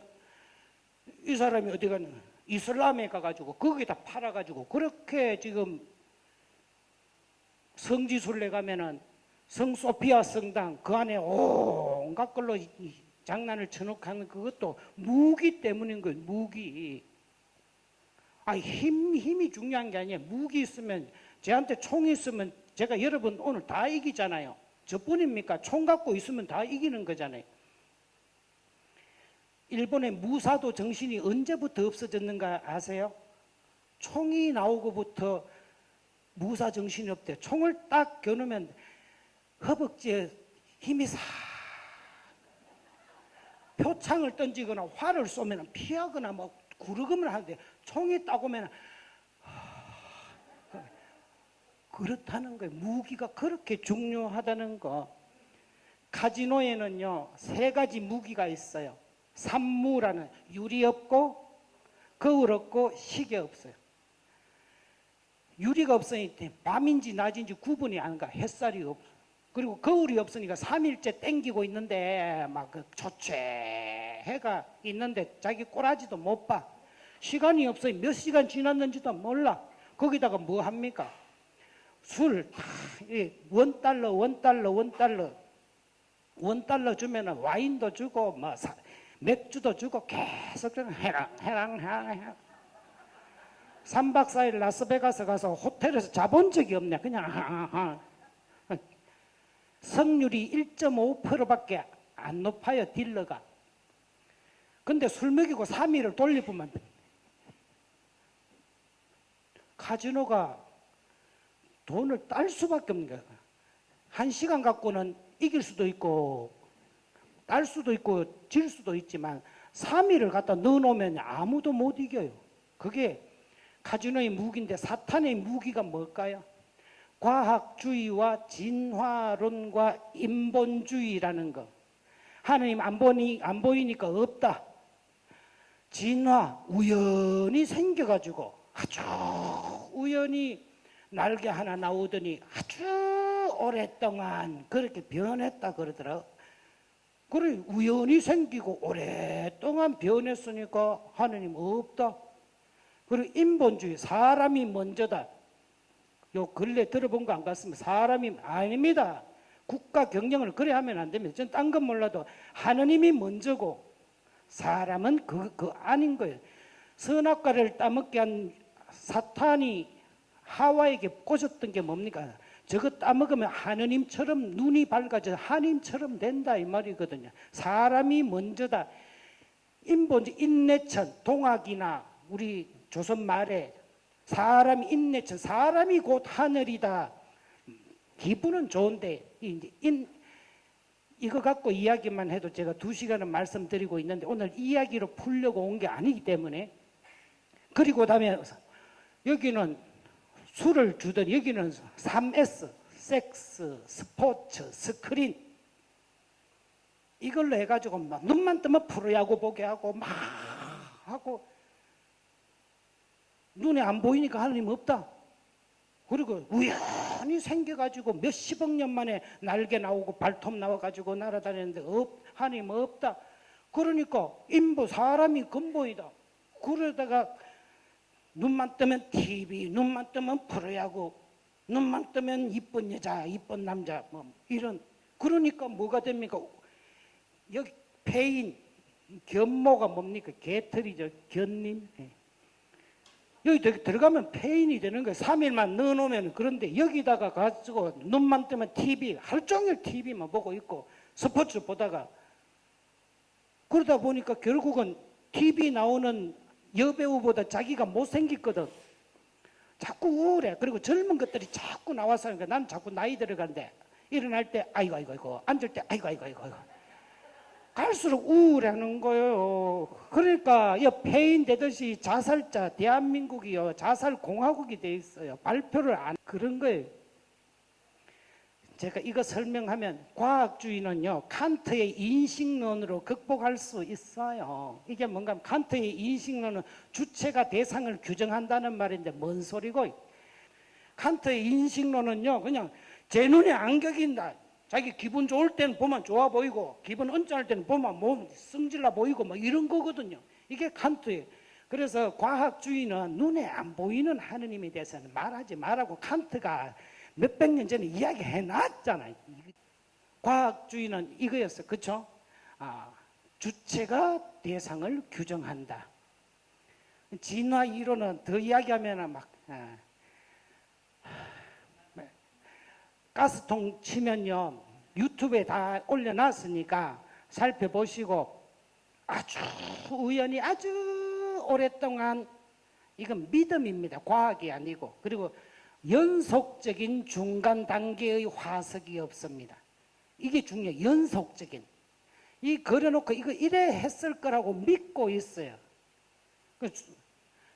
이 사람이 어디 가는, 이슬람에 가가지고 거기다 팔아가지고, 그렇게 지금 성지순례 가면은 성소피아 성당 그 안에 온갖 걸로 장난을 쳐놓고 그것도 무기 때문인 거예요. 무기. 힘이 중요한 게 아니에요. 무기 있으면, 쟤한테 총이 있으면 제가 여러분 오늘 다 이기잖아요. 저뿐입니까? 총 갖고 있으면 다 이기는 거잖아요. 일본의 무사도 정신이 언제부터 없어졌는가 아세요? 총이 나오고부터 무사 정신이 없대. 총을 딱 겨누면 허벅지에 힘이 싹, 표창을 던지거나 활을 쏘면 피하거나 뭐 구르금을 하는데, 총이 딱 오면 그렇다는 거예요. 무기가 그렇게 중요하다는 거. 카지노에는요 3가지 무기가 있어요. 삼무라는, 유리 없고 거울 없고 시계 없어요. 유리가 없으니까 밤인지 낮인지 구분이 안 가. 햇살이 없어. 그리고 거울이 없으니까 3일째 땡기고 있는데 막 그 조취해가 있는데 자기 꼬라지도 못 봐. 시간이 없어요. 몇 시간 지났는지도 몰라. 거기다가 뭐 합니까? 술, 원달러 주면은 와인도 주고 뭐 맥주도 주고 계속 해랑 3박 4일 라스베가스 가서 호텔에서 자본 적이 없네. 그냥 성률이 1.5%밖에 안 높아요, 딜러가. 근데 술 먹이고 3일을 돌려보면 카지노가 돈을 딸 수밖에 없는 거야. 1시간 갖고는 이길 수도 있고 딸 수도 있고 질 수도 있지만 3일을 갖다 넣어놓으면 아무도 못 이겨요. 그게 카지노의 무기인데, 사탄의 무기가 뭘까요? 과학주의와 진화론과 인본주의라는 거. 하나님 안 보이니까 없다. 진화, 우연히 생겨가지고 아주 우연히 날개 하나 나오더니 아주 오랫동안 그렇게 변했다 그러더라. 그래, 우연히 생기고 오랫동안 변했으니까 하나님 없다. 그리고 인본주의, 사람이 먼저다. 요 근래 들어본 거 안 같습니다. 사람이 아닙니다. 국가 경영을 그래 하면 안 됩니다. 전 딴 건 몰라도 하느님이 먼저고 사람은 그 아닌 거예요. 선악과를 따먹게 한 사탄이 하와에게 꽂았던 게 뭡니까? 저거 따먹으면 하느님처럼 눈이 밝아져 하느님처럼 된다 이 말이거든요. 사람이 먼저다. 인본주의, 인내천, 동학이나 우리 조선 말에 사람이 인내천, 사람이 곧 하늘이다. 기분은 좋은데 이거 갖고 이야기만 해도 제가 2시간은 말씀드리고 있는데 오늘 이야기로 풀려고 온 게 아니기 때문에. 그리고 다음에 여기는 술을 주더니 여기는 3S, 섹스, 스포츠, 스크린, 이걸로 해가지고 막 눈만 뜨면 프로야구 보게 하고 막 하고, 눈에 안 보이니까 하나님 없다. 그리고 우연히 생겨가지고 몇십억 년 만에 날개 나오고 발톱 나와가지고 날아다니는데 하나님 없다. 그러니까 인보, 사람이 근본이다. 그러다가 눈만 뜨면 TV, 눈만 뜨면 프로야구, 눈만 뜨면 이쁜 여자, 이쁜 남자, 뭐 이런. 그러니까 뭐가 됩니까? 여기 폐인, 견모가 뭡니까? 개털이죠. 견님. 여기 들어가면 폐인이 되는 거예요. 3일만 넣어놓으면. 그런데 여기다가 가지고 눈만 뜨면 TV, 하루 종일 TV만 보고 있고 스포츠 보다가 그러다 보니까 결국은 TV 나오는 여배우보다 자기가 못생겼거든. 자꾸 우울해. 그리고 젊은 것들이 자꾸 나와서 하니까 나는 자꾸 나이 들어가는데 일어날 때 아이고 앉을 때 아이고 갈수록 우울해하는 거예요. 그러니까 폐인 되듯이 자살자 대한민국이요 자살 공화국이 돼 있어요. 발표를 안 그런 거예요. 제가 이거 설명하면 과학주의는요 칸트의 인식론으로 극복할 수 있어요. 이게 뭔가 하면 칸트의 인식론은 주체가 대상을 규정한다는 말인데 뭔 소리고, 칸트의 인식론은요 그냥 제 눈에 안 격인다. 자기 기분 좋을 때는 보면 좋아 보이고 기분 언짢을 때는 보면 몸 승질나 보이고 뭐 이런 거거든요. 이게 칸트예요. 그래서 과학주의는 눈에 안 보이는 하느님에 대해서는 말하지 말라고 칸트가 몇백 년 전에 이야기해 놨잖아요. 과학주의는 이거였어. 그렇죠? 주체가 대상을 규정한다. 진화 이론은 더 이야기하면 막 가스통 치면요 유튜브에 다 올려놨으니까 살펴보시고 아주 우연히 아주 오랫동안 이건 믿음입니다. 과학이 아니고. 그리고 연속적인 중간 단계의 화석이 없습니다. 이게 중요해요. 연속적인. 이 그려놓고 이거 이래 했을 거라고 믿고 있어요.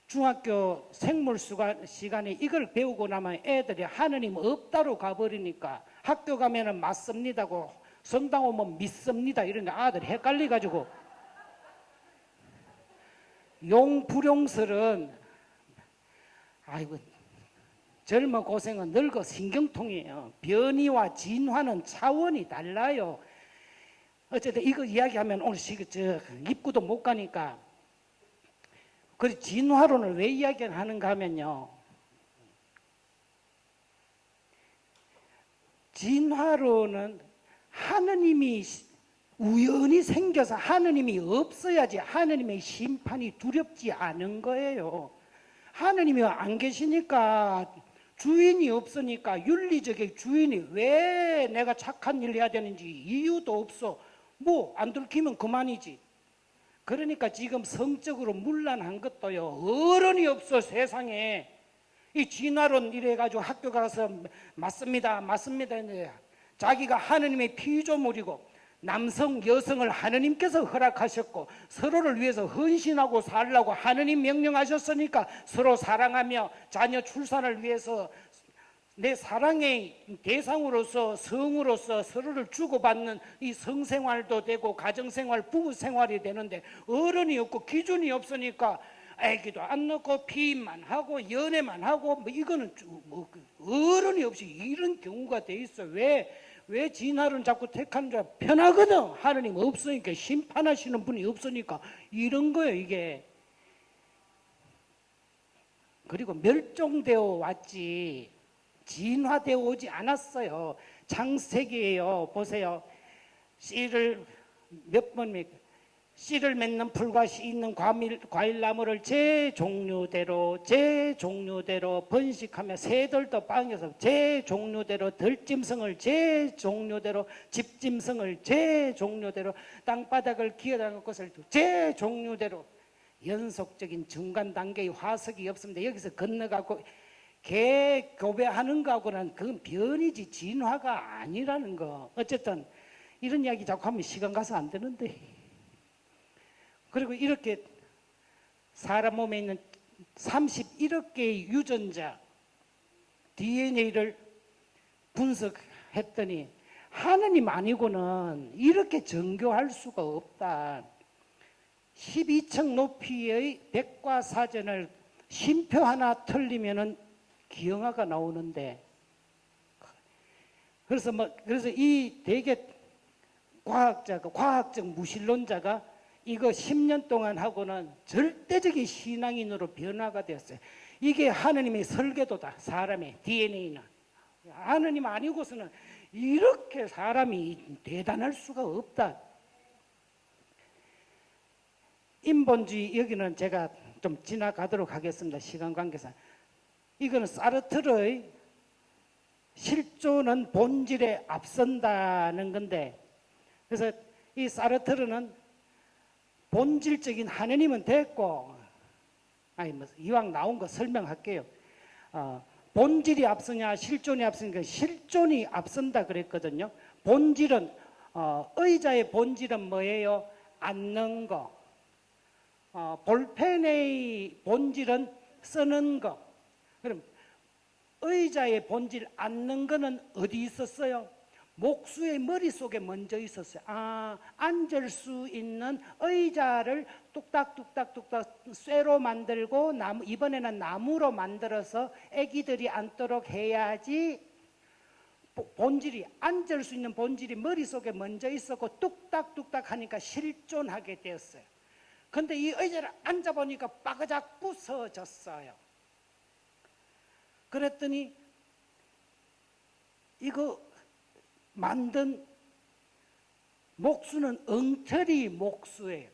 중학교 생물 시간에 이걸 배우고 나면 애들이 하느님 없다로 가버리니까 학교 가면은 맞습니다고 성당 오면 믿습니다 이러니까 아들이 헷갈려가지고 용불용설은 아이고 젊어 고생은 늙어 신경통이에요. 변이와 진화는 차원이 달라요. 어쨌든 이거 이야기하면 오늘 입구도 못 가니까. 그 진화론을 왜 이야기를 하는가 하면요. 진화론은 하느님이 우연히 생겨서 하느님이 없어야지 하느님의 심판이 두렵지 않은 거예요. 하느님이 안 계시니까 주인이 없으니까 윤리적인 주인이 왜 내가 착한 일 해야 되는지 이유도 없어. 뭐 안 들키면 그만이지. 그러니까 지금 성적으로 문란한 것도요 어른이 없어 세상에. 이 진화론 이래가지고 학교 가서 맞습니다 했는데 자기가 하느님의 피조물이고 남성 여성을 하느님께서 허락하셨고 서로를 위해서 헌신하고 살라고 하느님 명령하셨으니까 서로 사랑하며 자녀 출산을 위해서 내 사랑의 대상으로서 성으로서 서로를 주고받는 이 성생활도 되고 가정생활 부부생활이 되는데 어른이 없고 기준이 없으니까 애기도 안 낳고 피임만 하고 연애만 하고 뭐 이거는 어른이 없이 이런 경우가 돼 있어. 왜 진화론 자꾸 택하는 줄 알아? 편하거든. 하느님 없으니까 심판하시는 분이 없으니까 이런 거예요 이게. 그리고 멸종되어 왔지 진화되어 오지 않았어요. 창세기예요. 보세요. 씨를 몇 번입니까? 씨를 맺는 풀과 씨 있는 과일나무를 제 종류대로 번식하며 새들도 빵에서 제 종류대로 들짐승을 제 종류대로 집짐승을 제 종류대로 땅바닥을 기어다니는 것을 제 종류대로 연속적인 중간 단계의 화석이 없습니다. 여기서 건너가고 개 교배하는 거하고는 그건 변이지 진화가 아니라는 거. 어쨌든 이런 이야기 자꾸 하면 시간 가서 안 되는데. 그리고 이렇게 사람 몸에 있는 31억 개의 유전자 DNA를 분석했더니 하느님 아니고는 이렇게 정교할 수가 없다. 12층 높이의 백과사전을 쉼표 하나 틀리면은 기형아가 나오는데, 그래서 이 대개 과학적 무신론자가 이거 10년 동안 하고는 절대적인 신앙인으로 변화가 되었어요. 이게 하느님의 설계도다. 사람의 DNA는 하느님 아니고서는 이렇게 사람이 대단할 수가 없다. 인본주의 여기는 제가 좀 지나가도록 하겠습니다. 시간 관계상. 이거는 사르트르의 실존은 본질에 앞선다는 건데, 그래서 이 사르트르는 본질적인 하느님은 됐고, 아니 뭐 이왕 나온 거 설명할게요. 본질이 앞서냐 실존이 앞서냐, 실존이 앞선다 그랬거든요. 본질은 의자의 본질은 뭐예요? 앉는 거. 볼펜의 본질은 쓰는 거. 그럼 의자의 본질 앉는 거는 어디 있었어요? 목수의 머릿속에 먼저 있었어요. 앉을 수 있는 의자를 뚝딱뚝딱뚝딱 쇠로 만들고 이번에는 나무로 만들어서 애기들이 앉도록 해야지. 본질이, 앉을 수 있는 본질이 머릿속에 먼저 있었고 뚝딱뚝딱 하니까 실존하게 되었어요. 근데 이 의자를 앉아보니까 빠그작 부서졌어요. 그랬더니 이거 만든 목수는 엉터리 목수예요.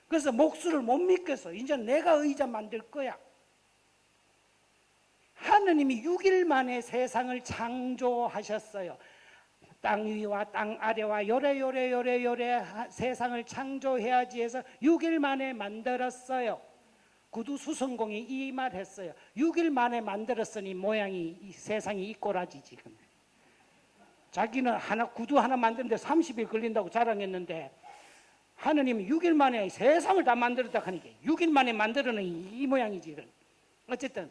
그래서 목수를 못 믿겠어. 이제 내가 의자 만들 거야. 하느님이 6일 만에 세상을 창조하셨어요. 땅 위와 땅 아래와 요래 세상을 창조해야지 해서 6일 만에 만들었어요. 구두수성공이 이 말 했어요. 6일 만에 만들었으니 모양이 이 세상이 이 꼬라지 지금. 자기는 구두 하나 만드는데 30일 걸린다고 자랑했는데 하느님이 6일 만에 세상을 다 만들었다 하니까 6일 만에 만들어는 이 모양이지. 어쨌든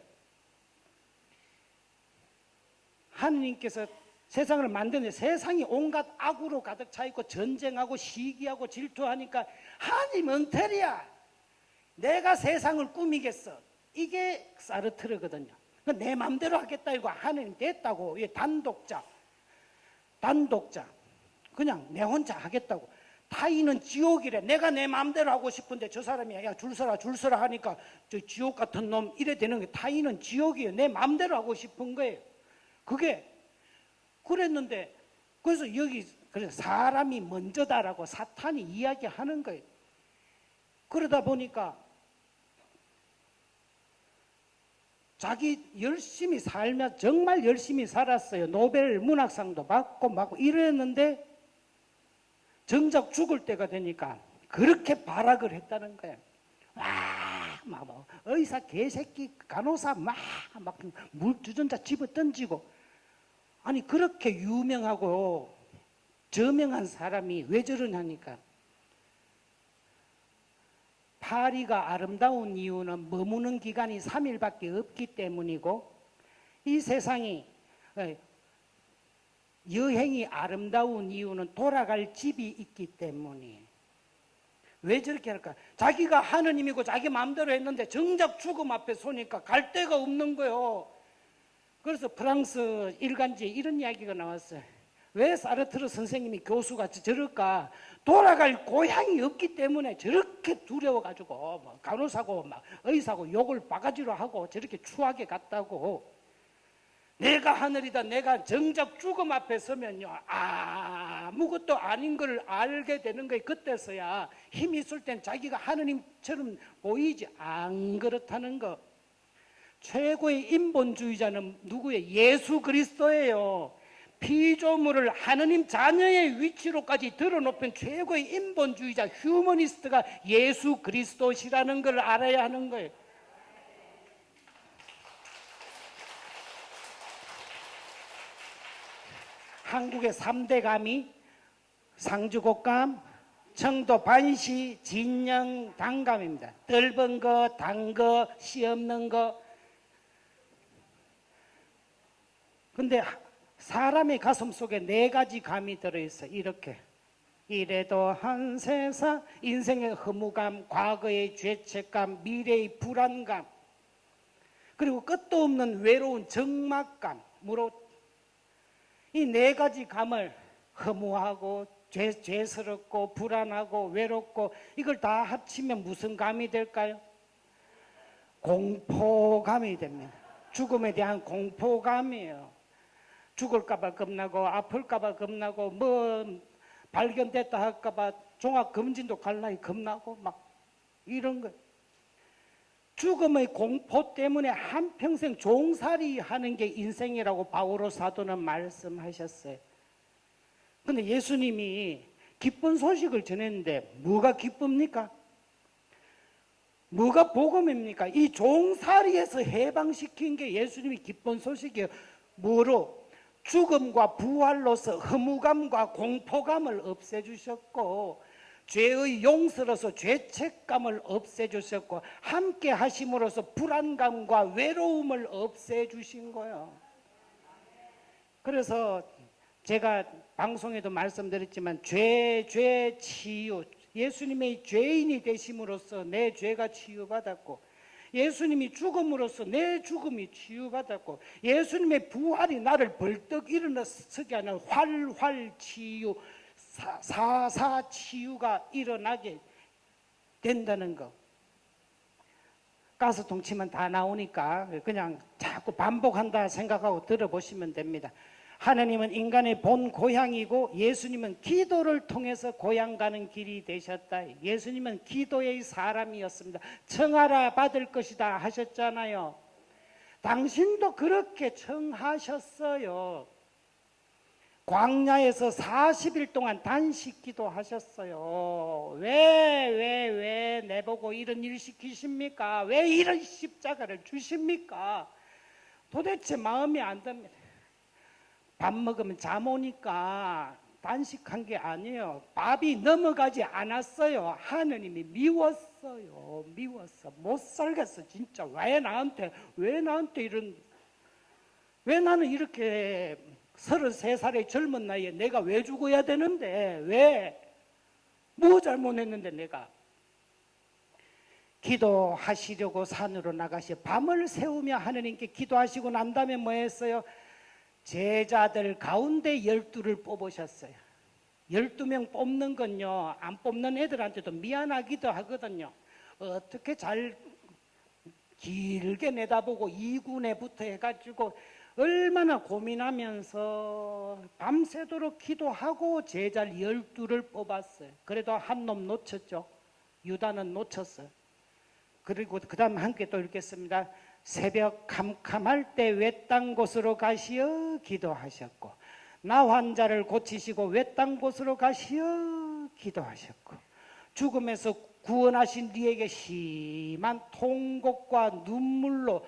하느님께서 세상을 만드는데 세상이 온갖 악으로 가득 차 있고 전쟁하고 시기하고 질투하니까 하느님 엉터리야. 내가 세상을 꾸미겠어. 이게 사르트르거든요. 내 마음대로 하겠다 이거 하느님 됐다고. 단독자. 그냥 내 혼자 하겠다고. 타인은 지옥이래. 내가 내 마음대로 하고 싶은데 저 사람이 야 줄 서라 하니까 저 지옥 같은 놈 이래 되는 게 타인은 지옥이에요. 내 마음대로 하고 싶은 거예요. 그게 그랬는데 그래서 그래서 사람이 먼저다라고 사탄이 이야기하는 거예요. 그러다 보니까 자기 열심히 살며 정말 열심히 살았어요. 노벨 문학상도 받고 이랬는데 정작 죽을 때가 되니까 그렇게 발악을 했다는 거예요. 막 의사 개새끼 간호사 막 물주전자 집어 던지고. 아니 그렇게 유명하고 저명한 사람이 왜 저러냐니까. 파리가 아름다운 이유는 머무는 기간이 3일밖에 없기 때문이고 이 세상이 여행이 아름다운 이유는 돌아갈 집이 있기 때문이에요. 왜 저렇게 할까? 자기가 하느님이고 자기 마음대로 했는데 정작 죽음 앞에 서니까 갈 데가 없는 거예요. 그래서 프랑스 일간지에 이런 이야기가 나왔어요. 왜 사르트르 선생님이 교수가 저럴까? 돌아갈 고향이 없기 때문에 저렇게 두려워가지고 간호사고 의사고 욕을 바가지로 하고 저렇게 추하게 갔다고. 내가 하늘이다. 내가 정작 죽음 앞에 서면요 아무것도 아닌 걸 알게 되는 거예요. 그때서야 힘이 있을 땐 자기가 하느님처럼 보이지 안 그렇다는 거. 최고의 인본주의자는 누구예요? 예수 그리스도예요. 피조물을 하느님 자녀의 위치로까지 들어놓은 최고의 인본주의자 휴머니스트가 예수 그리스도시라는 걸 알아야 하는 거예요. 한국의 3대 감이 상주곡감, 청도 반시, 진영 단감입니다. 떫은 거, 단 거, 씨 없는 거. 근데 사람의 가슴 속에 4가지 감이 들어있어. 이렇게. 이래도 한 세상, 인생의 허무감, 과거의 죄책감, 미래의 불안감, 그리고 끝도 없는 외로운 적막감으로 이 4가지 감을 허무하고 죄스럽고 불안하고 외롭고 이걸 다 합치면 무슨 감이 될까요? 공포감이 됩니다. 죽음에 대한 공포감이에요. 죽을까봐 겁나고 아플까봐 겁나고 발견됐다 할까봐 종합검진도 갈 나이 겁나고 이런 거. 죽음의 공포 때문에 한평생 종살이 하는 게 인생이라고 바오로 사도는 말씀하셨어요. 근데 예수님이 기쁜 소식을 전했는데 뭐가 기쁩니까? 뭐가 복음입니까? 이 종살이에서 해방시킨 게 예수님이 기쁜 소식이에요. 뭐로? 죽음과 부활로서 허무감과 공포감을 없애주셨고, 죄의 용서로서 죄책감을 없애주셨고, 함께 하심으로써 불안감과 외로움을 없애주신 거예요. 그래서 제가 방송에도 말씀드렸지만 죄 치유, 예수님의 죄인이 되심으로써 내 죄가 치유받았고, 예수님이 죽음으로써 내 죽음이 치유받았고, 예수님의 부활이 나를 벌떡 일어나서게 하는 활활 치유, 사사 치유가 일어나게 된다는 거. 가스통 치면 다 나오니까 그냥 자꾸 반복한다 생각하고 들어보시면 됩니다. 하나님은 인간의 본 고향이고 예수님은 기도를 통해서 고향 가는 길이 되셨다. 예수님은 기도의 사람이었습니다. 청하라 받을 것이다 하셨잖아요. 당신도 그렇게 청하셨어요. 광야에서 40일 동안 단식 기도하셨어요. 왜 내보고 이런 일 시키십니까? 왜 이런 십자가를 주십니까? 도대체 마음이 안 듭니다. 밥 먹으면 잠 오니까 단식한 게 아니에요. 밥이 넘어가지 않았어요. 하느님이 미웠어요. 미웠어. 못 살겠어. 진짜 왜 나한테 왜 나는 이렇게 33살의 젊은 나이에 내가 왜 죽어야 되는데, 왜? 뭐 잘못했는데 내가? 기도하시려고 산으로 나가시 밤을 새우며 하느님께 기도하시고 난 다음에 뭐 했어요? 제자들 가운데 12를 뽑으셨어요. 12명 뽑는 건요, 안 뽑는 애들한테도 미안하기도 하거든요. 어떻게 잘 길게 내다보고 2군에부터 해가지고 얼마나 고민하면서 밤새도록 기도하고 제자를 12를 뽑았어요. 그래도 한 놈 놓쳤죠. 유다는 놓쳤어요. 그리고 그 다음 함께 또 읽겠습니다. 새벽 캄캄할 때 외딴 곳으로 가시어 기도하셨고, 나 환자를 고치시고 외딴 곳으로 가시어 기도하셨고, 죽음에서 구원하신 이에게 심한 통곡과 눈물로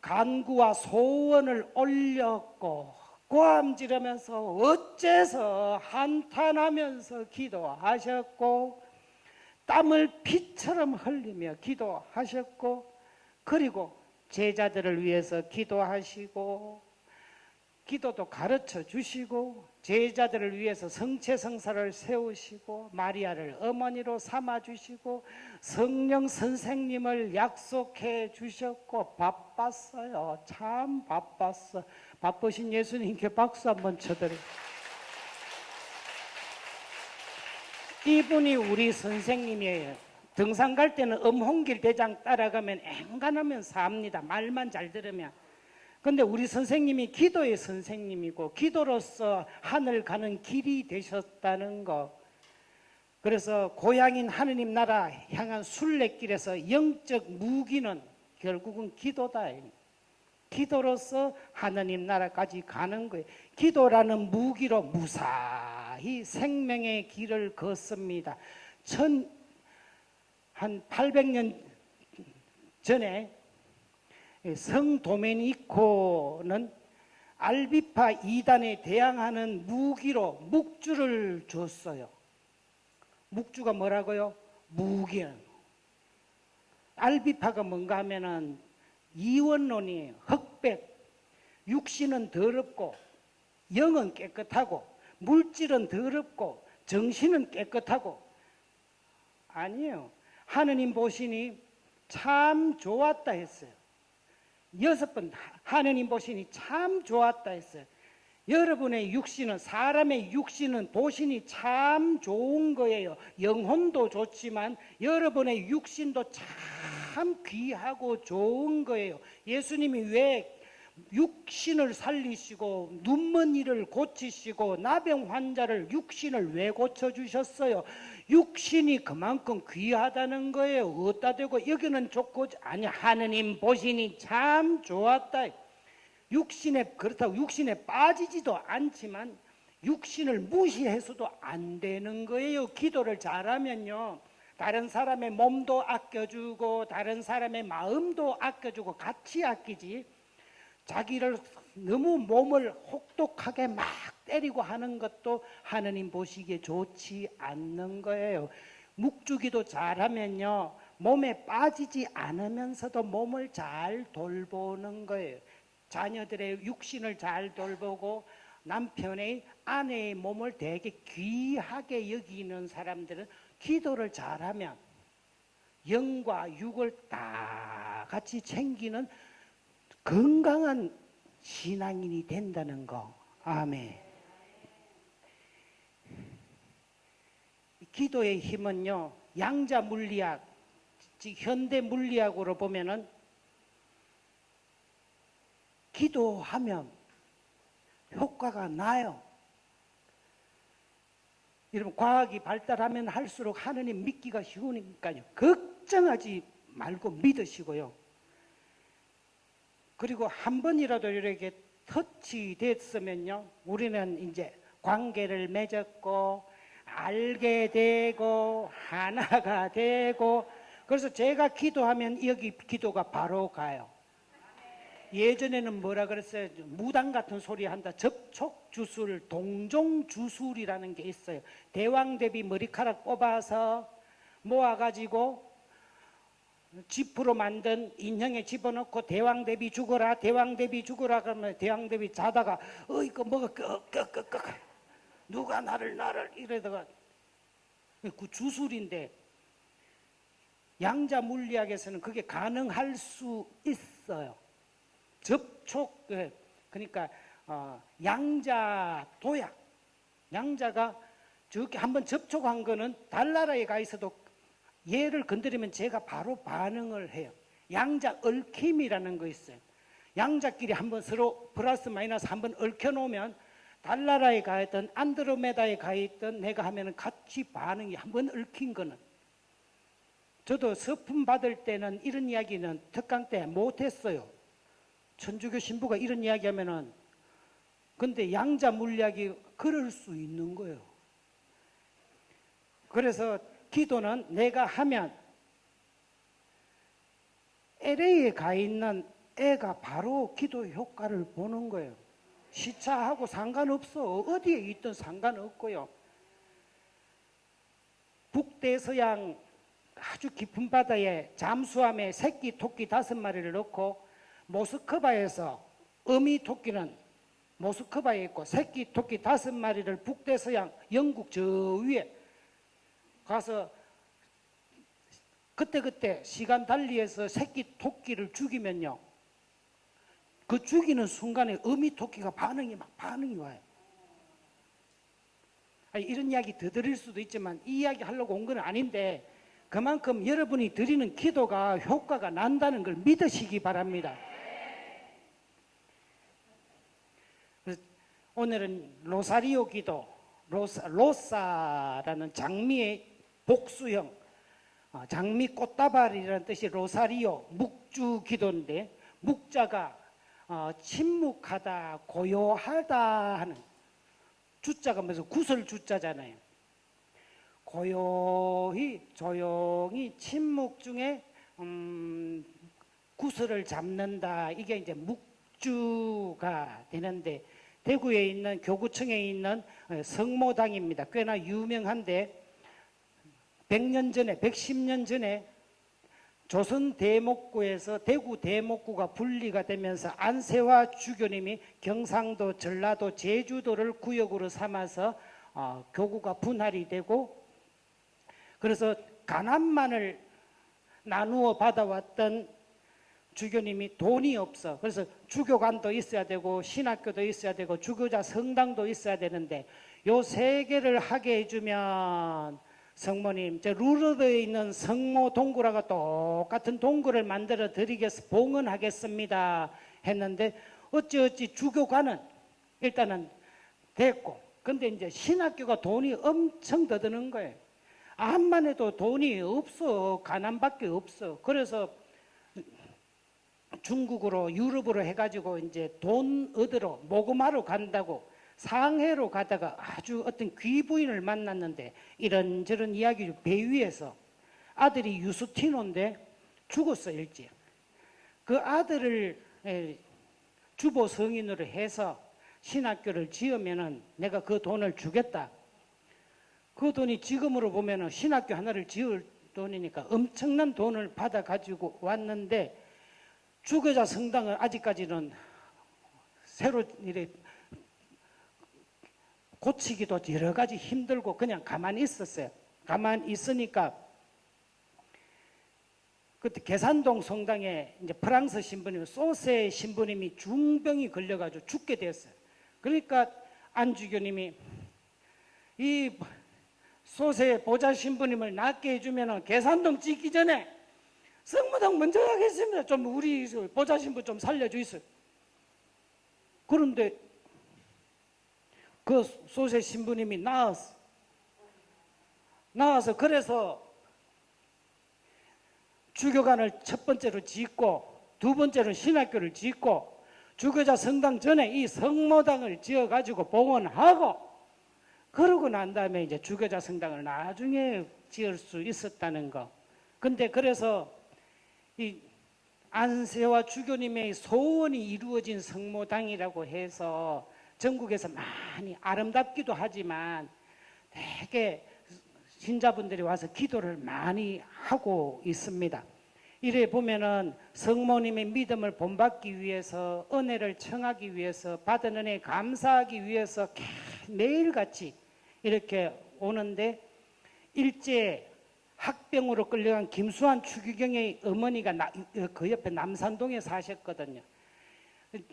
간구와 소원을 올렸고, 고함지르면서 어째서 한탄하면서 기도하셨고, 땀을 피처럼 흘리며 기도하셨고, 그리고 제자들을 위해서 기도하시고, 기도도 가르쳐 주시고, 제자들을 위해서 성체성사를 세우시고, 마리아를 어머니로 삼아 주시고, 성령 선생님을 약속해 주셨고, 바빴어요. 참 바빴어. 바쁘신 예수님께 박수 한번 쳐드려요. 이분이 우리 선생님이에요. 등산 갈 때는 엄홍길 대장 따라가면 앵간하면 삽니다. 말만 잘 들으면. 근데 우리 선생님이 기도의 선생님이고 기도로서 하늘 가는 길이 되셨다는 거. 그래서 고향인 하느님 나라 향한 순례길에서 영적 무기는 결국은 기도다. 기도로서 하느님 나라까지 가는 거예요. 기도라는 무기로 무사히 생명의 길을 걷습니다. 한 800년 전에 성 도메니코는 알비파 이단에 대항하는 무기로 묵주를 줬어요. 묵주가 뭐라고요? 무기는. 알비파가 뭔가 하면은 이원론이에요. 흑백. 육신은 더럽고 영은 깨끗하고 물질은 더럽고 정신은 깨끗하고. 아니에요. 하느님 보시니 참 좋았다 했어요. 6번 하느님 보시니 참 좋았다 했어요. 여러분의 육신은, 사람의 육신은 보시니 참 좋은 거예요. 영혼도 좋지만 여러분의 육신도 참 귀하고 좋은 거예요. 예수님이 왜 육신을 살리시고 눈먼이를 고치시고 나병 환자를 육신을 왜 고쳐주셨어요? 육신이 그만큼 귀하다는 거예요. 어디다 대고 여기는 좋고, 아니 하느님 보시니 참 좋았다. 육신에, 그렇다고 육신에 빠지지도 않지만 육신을 무시해서도 안 되는 거예요. 기도를 잘하면요, 다른 사람의 몸도 아껴주고 다른 사람의 마음도 아껴주고 같이 아끼지, 자기를 너무 몸을 혹독하게 막 때리고 하는 것도 하느님 보시기에 좋지 않는 거예요. 묵주기도 잘하면요, 몸에 빠지지 않으면서도 몸을 잘 돌보는 거예요. 자녀들의 육신을 잘 돌보고 남편의, 아내의 몸을 되게 귀하게 여기는 사람들은 기도를 잘하면 영과 육을 다 같이 챙기는 건강한 신앙인이 된다는 거. 아멘. 기도의 힘은요, 양자 물리학, 즉 현대 물리학으로 보면은 기도하면 효과가 나요. 여러분, 과학이 발달하면 할수록 하느님 믿기가 쉬우니까요, 걱정하지 말고 믿으시고요. 그리고 한 번이라도 이렇게 터치됐으면요, 우리는 이제 관계를 맺었고 알게 되고 하나가 되고, 그래서 제가 기도하면 여기 기도가 바로 가요. 예전에는 뭐라 그랬어요? 무당 같은 소리 한다. 접촉주술, 동종주술이라는 게 있어요. 대왕대비 머리카락 뽑아서 모아가지고 지프로 만든 인형에 집어넣고 대왕대비 죽어라, 대왕대비 죽어라 그러면 대왕대비 자다가 이거 뭐가 누가 나를 이러다가, 그 주술인데 양자 물리학에서는 그게 가능할 수 있어요. 접촉, 그러니까 양자 도약, 양자가 저렇게 한번 접촉한 거는 달나라에 가 있어도 얘를 건드리면 제가 바로 반응을 해요. 양자 얽힘이라는 거 있어요. 양자끼리 한번 서로 플러스 마이너스 한번 얽혀 놓으면 달나라에 가 있던 안드로메다에 가 있던 내가 하면은 같이 반응이 한번 얽힌 거는. 저도 서품 받을 때는 이런 이야기는 특강 때 못했어요. 천주교 신부가 이런 이야기 하면은, 근데 양자 물리학이 그럴 수 있는 거예요. 그래서 기도는 내가 하면 LA에 가 있는 애가 바로 기도 효과를 보는 거예요. 시차하고 상관없어. 어디에 있든 상관없고요. 북대서양 아주 깊은 바다에 잠수함에 새끼 토끼 5마리를 넣고 모스크바에서 어미 토끼는 모스크바에 있고 새끼 토끼 5마리를 북대서양 영국 저 위에 가서 그때 시간 달리해서 새끼 토끼를 죽이면요, 그 죽이는 순간에 어미 토끼가 반응이 와요. 아니, 이런 이야기 더 드릴 수도 있지만 이 이야기 하려고 온 건 아닌데, 그만큼 여러분이 드리는 기도가 효과가 난다는 걸 믿으시기 바랍니다. 오늘은 로사리오 기도, 로사라는 장미의 복수형, 장미 꽃다발이라는 뜻이 로사리오, 묵주 기도인데, 묵자가 침묵하다, 고요하다 하는, 주자가 무슨 구설 주자잖아요. 고요히 조용히 침묵 중에 구설을 잡는다, 이게 이제 묵주가 되는데, 대구에 있는 교구청에 있는 성모당입니다. 꽤나 유명한데 100년 전에 110년 전에 조선 대목구에서 대구 대목구가 분리가 되면서 안세화 주교님이 경상도, 전라도, 제주도를 구역으로 삼아서 교구가 분할이 되고, 그래서 가난만을 나누어 받아왔던 주교님이 돈이 없어. 그래서 주교관도 있어야 되고 신학교도 있어야 되고 주교자 성당도 있어야 되는데, 요 3개를 하게 해주면 성모님, 저 루르드에 있는 성모 동굴하고 똑같은 동굴을 만들어 드리겠습니다, 봉헌하겠습니다 했는데, 어찌 주교관은 일단은 됐고, 근데 이제 신학교가 돈이 엄청 더 드는 거예요. 암만 해도 돈이 없어. 가난밖에 없어. 그래서 중국으로, 유럽으로 해가지고 이제 돈 얻으러 모금하러 간다고 상해로 가다가 아주 어떤 귀부인을 만났는데 이런저런 이야기를 배 위에서 아들이 유스티노인데 죽었어 일찍. 그 아들을 주보 성인으로 해서 신학교를 지으면은 내가 그 돈을 주겠다. 그 돈이 지금으로 보면은 신학교 하나를 지을 돈이니까 엄청난 돈을 받아 가지고 왔는데 주교자 성당을 아직까지는 새로 이래 고치기도 여러 가지 힘들고 그냥 가만히 있었어요. 가만히 있으니까 그때 계산동 성당에 이제 프랑스 신부님, 소세 신부님이 중병이 걸려가지고 죽게 됐어요. 그러니까 안주교님이 이 소세 보좌 신부님을 낫게 해주면 계산동 짓기 전에 성모당 먼저 하겠습니다. 좀 우리 보좌 신부 좀 살려주이소. 그런데 그 소세 신부님이 나와서 그래서 주교관을 첫 번째로 짓고 두 번째로 신학교를 짓고 주교자 성당 전에 이 성모당을 지어가지고 봉헌하고 그러고 난 다음에 이제 주교자 성당을 나중에 지을 수 있었다는 거. 근데 그래서 이 안세와 주교님의 소원이 이루어진 성모당이라고 해서 전국에서 많이 아름답기도 하지만 되게 신자분들이 와서 기도를 많이 하고 있습니다. 이래 보면은 성모님의 믿음을 본받기 위해서 은혜를 청하기 위해서 받은 은혜에 감사하기 위해서 매일같이 이렇게 오는데 일제 학병으로 끌려간 김수환 추기경의 어머니가 그 옆에 남산동에 사셨거든요.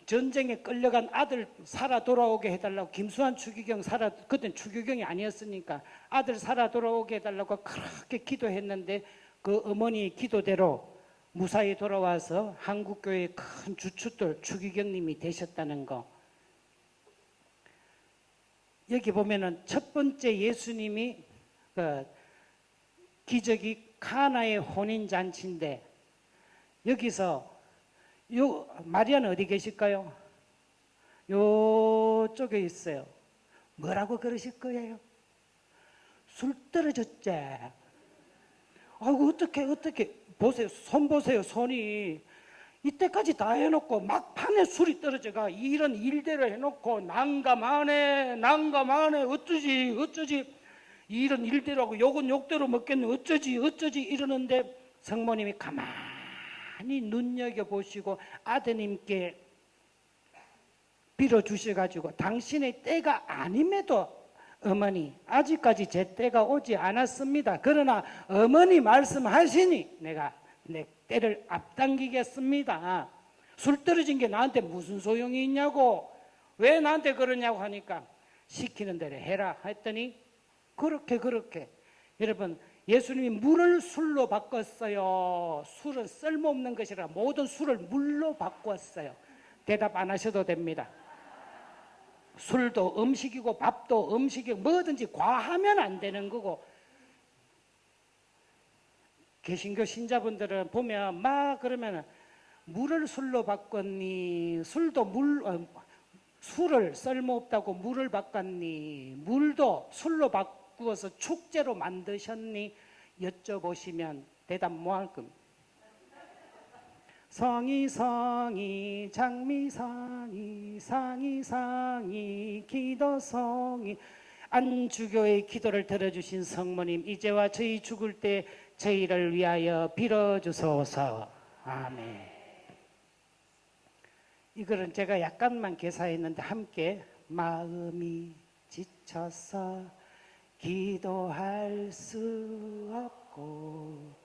전쟁에 끌려간 아들 살아 돌아오게 해달라고 김수환 추기경 그땐 추기경이 아니었으니까 아들 살아 돌아오게 해달라고 그렇게 기도했는데 그 어머니의 기도대로 무사히 돌아와서 한국교회의 큰 주춧돌 추기경님이 되셨다는 거. 여기 보면은 첫 번째 예수님이 그 기적이 카나의 혼인잔치인데 여기서 마리아는 어디 계실까요? 요쪽에 있어요. 뭐라고 그러실 거예요? 술 떨어졌지? 아이고 어떻게 보세요. 손 보세요. 손이 이때까지 다 해놓고 막판에 술이 떨어져가 이런 일대로 해놓고 난감하네 어쩌지 이런 일대로 하고 욕은 욕대로 먹겠네 어쩌지 이러는데 성모님이 가만히 눈여겨보시고 아드님께 빌어주셔가지고 당신의 때가 아님에도 어머니 아직까지 제 때가 오지 않았습니다. 그러나 어머니 말씀하시니 내가 내 때를 앞당기겠습니다. 술 떨어진 게 나한테 무슨 소용이 있냐고 왜 나한테 그러냐고 하니까 시키는 대로 해라 했더니 그렇게 여러분 예수님이 물을 술로 바꿨어요. 술은 쓸모없는 것이라 모든 술을 물로 바꿨어요. 대답 안 하셔도 됩니다. 술도 음식이고 밥도 음식이고 뭐든지 과하면 안 되는 거고 개신교 신자분들은 보면 막 그러면 물을 술로 바꿨니 술을 쓸모없다고 물을 바꿨니 물도 술로 바꾸어서 축제로 만드셨니 여쭤보시면 대답 뭐 할 겁니까? 성이 장미상이 상이 기도성이 안주교의 기도를 들어주신 성모님 이제와 저희 죽을 때 저희를 위하여 빌어주소서. 아멘. 이거는 제가 약간만 개사했는데 함께 마음이 지쳐서 기도할 수 없고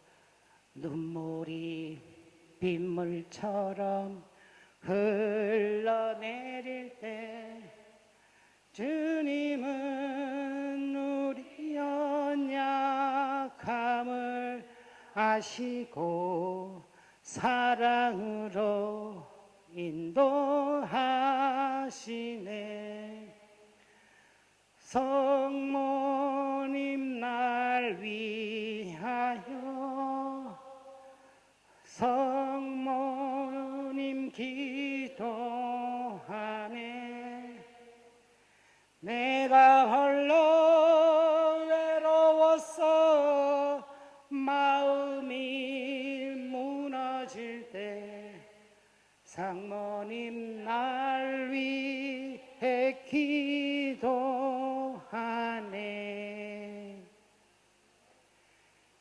눈물이 빗물처럼 흘러내릴 때 주님은 우리 연약함을 아시고 사랑으로 인도하시네. 성모님 날 위하여 성모님 기도하네.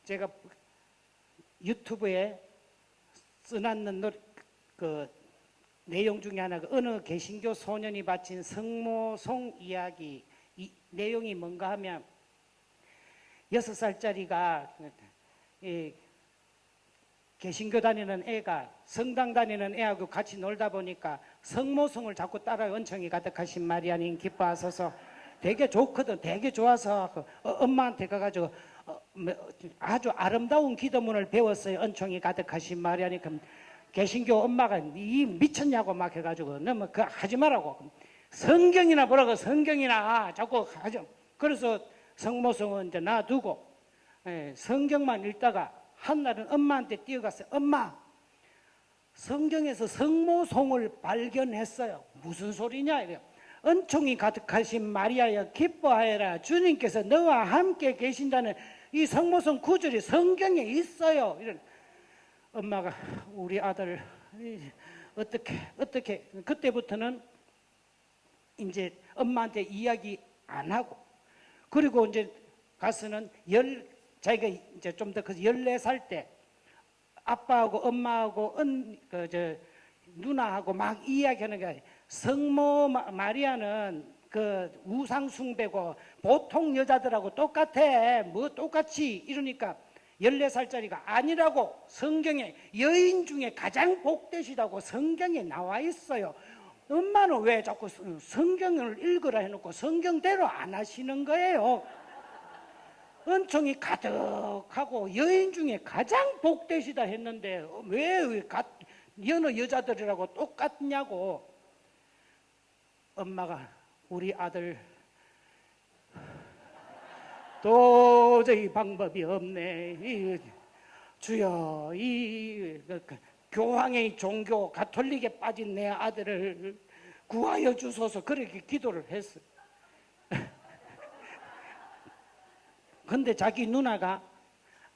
제가 유튜브에 써놨는 그 내용 중에 하나가 어느 개신교 소년이 바친 성모송 이야기. 이 내용이 뭔가 하면 6살짜리가 개신교 다니는 애가 성당 다니는 애하고 같이 놀다 보니까 성모송을 자꾸 따라 은총이 가득하신 마리아님 기뻐하소서. 되게 좋거든. 되게 좋아서 엄마한테 가가지고 아주 아름다운 기도문을 배웠어요. 은총이 가득하신 마리아님. 그럼 개신교 엄마가 이 미쳤냐고 막 해가지고 너무 그 하지 말라고. 성경이나 보라고. 성경이나 자꾸 하죠. 그래서 성모송은 이제 놔두고 성경만 읽다가 한날은 엄마한테 뛰어갔어요. 엄마, 성경에서 성모송을 발견했어요. 무슨 소리냐 이래요. 은총이 가득하신 마리아여 기뻐하여라. 주님께서 너와 함께 계신다는 이 성모송 구절이 성경에 있어요. 이런. 엄마가 우리 아들 어떻게 그때부터는 이제 엄마한테 이야기 안 하고, 그리고 이제 가서는 자기가 이제 좀 더 커서 14살 때 아빠하고 엄마하고 누나하고 막 이야기하는 게 성모 마리아는 그 우상 숭배고 보통 여자들하고 똑같아. 뭐 똑같이 이러니까 14살짜리가 아니라고. 성경에 여인 중에 가장 복되시다고 성경에 나와 있어요. 엄마는 왜 자꾸 성경을 읽으라 해놓고 성경대로 안 하시는 거예요. 은총이 가득하고 여인 중에 가장 복되시다 했는데 왜 여느 여자들이라고 똑같냐고. 엄마가 우리 아들 도저히 방법이 없네. 주여, 이 교황의 종교 가톨릭에 빠진 내 아들을 구하여 주소서. 그렇게 기도를 했어요. 근데 자기 누나가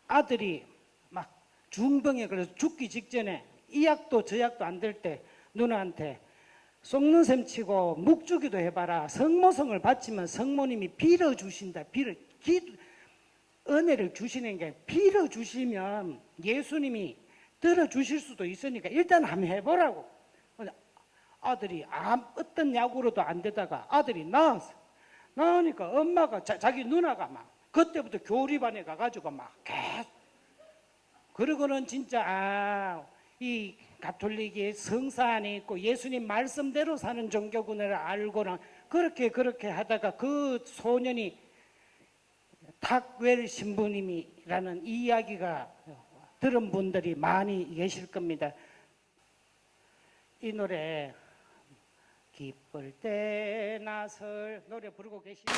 아들이 막 중병에 걸려서 죽기 직전에 이 약도 저 약도 안 될 때 누나한테 속는 셈 치고 묵주기도 해봐라. 성모성을 바치면 성모님이 빌어주신다. 은혜를 주시는 게 빌어주시면 예수님이 들어주실 수도 있으니까 일단 한번 해보라고. 아들이 어떤 약으로도 안 되다가 아들이 나으니까 엄마가 자기 누나가 막 그때부터 교리반에 가가지고 막 계속. 그러고는 진짜 이 가톨릭이 성사 안에 있고 예수님 말씀대로 사는 종교군을 알고는 그렇게 하다가 그 소년이 탁웰 신부님이라는 이야기가 들은 분들이 많이 계실 겁니다. 이 노래 기쁠 때 나설 노래 부르고 계십니다.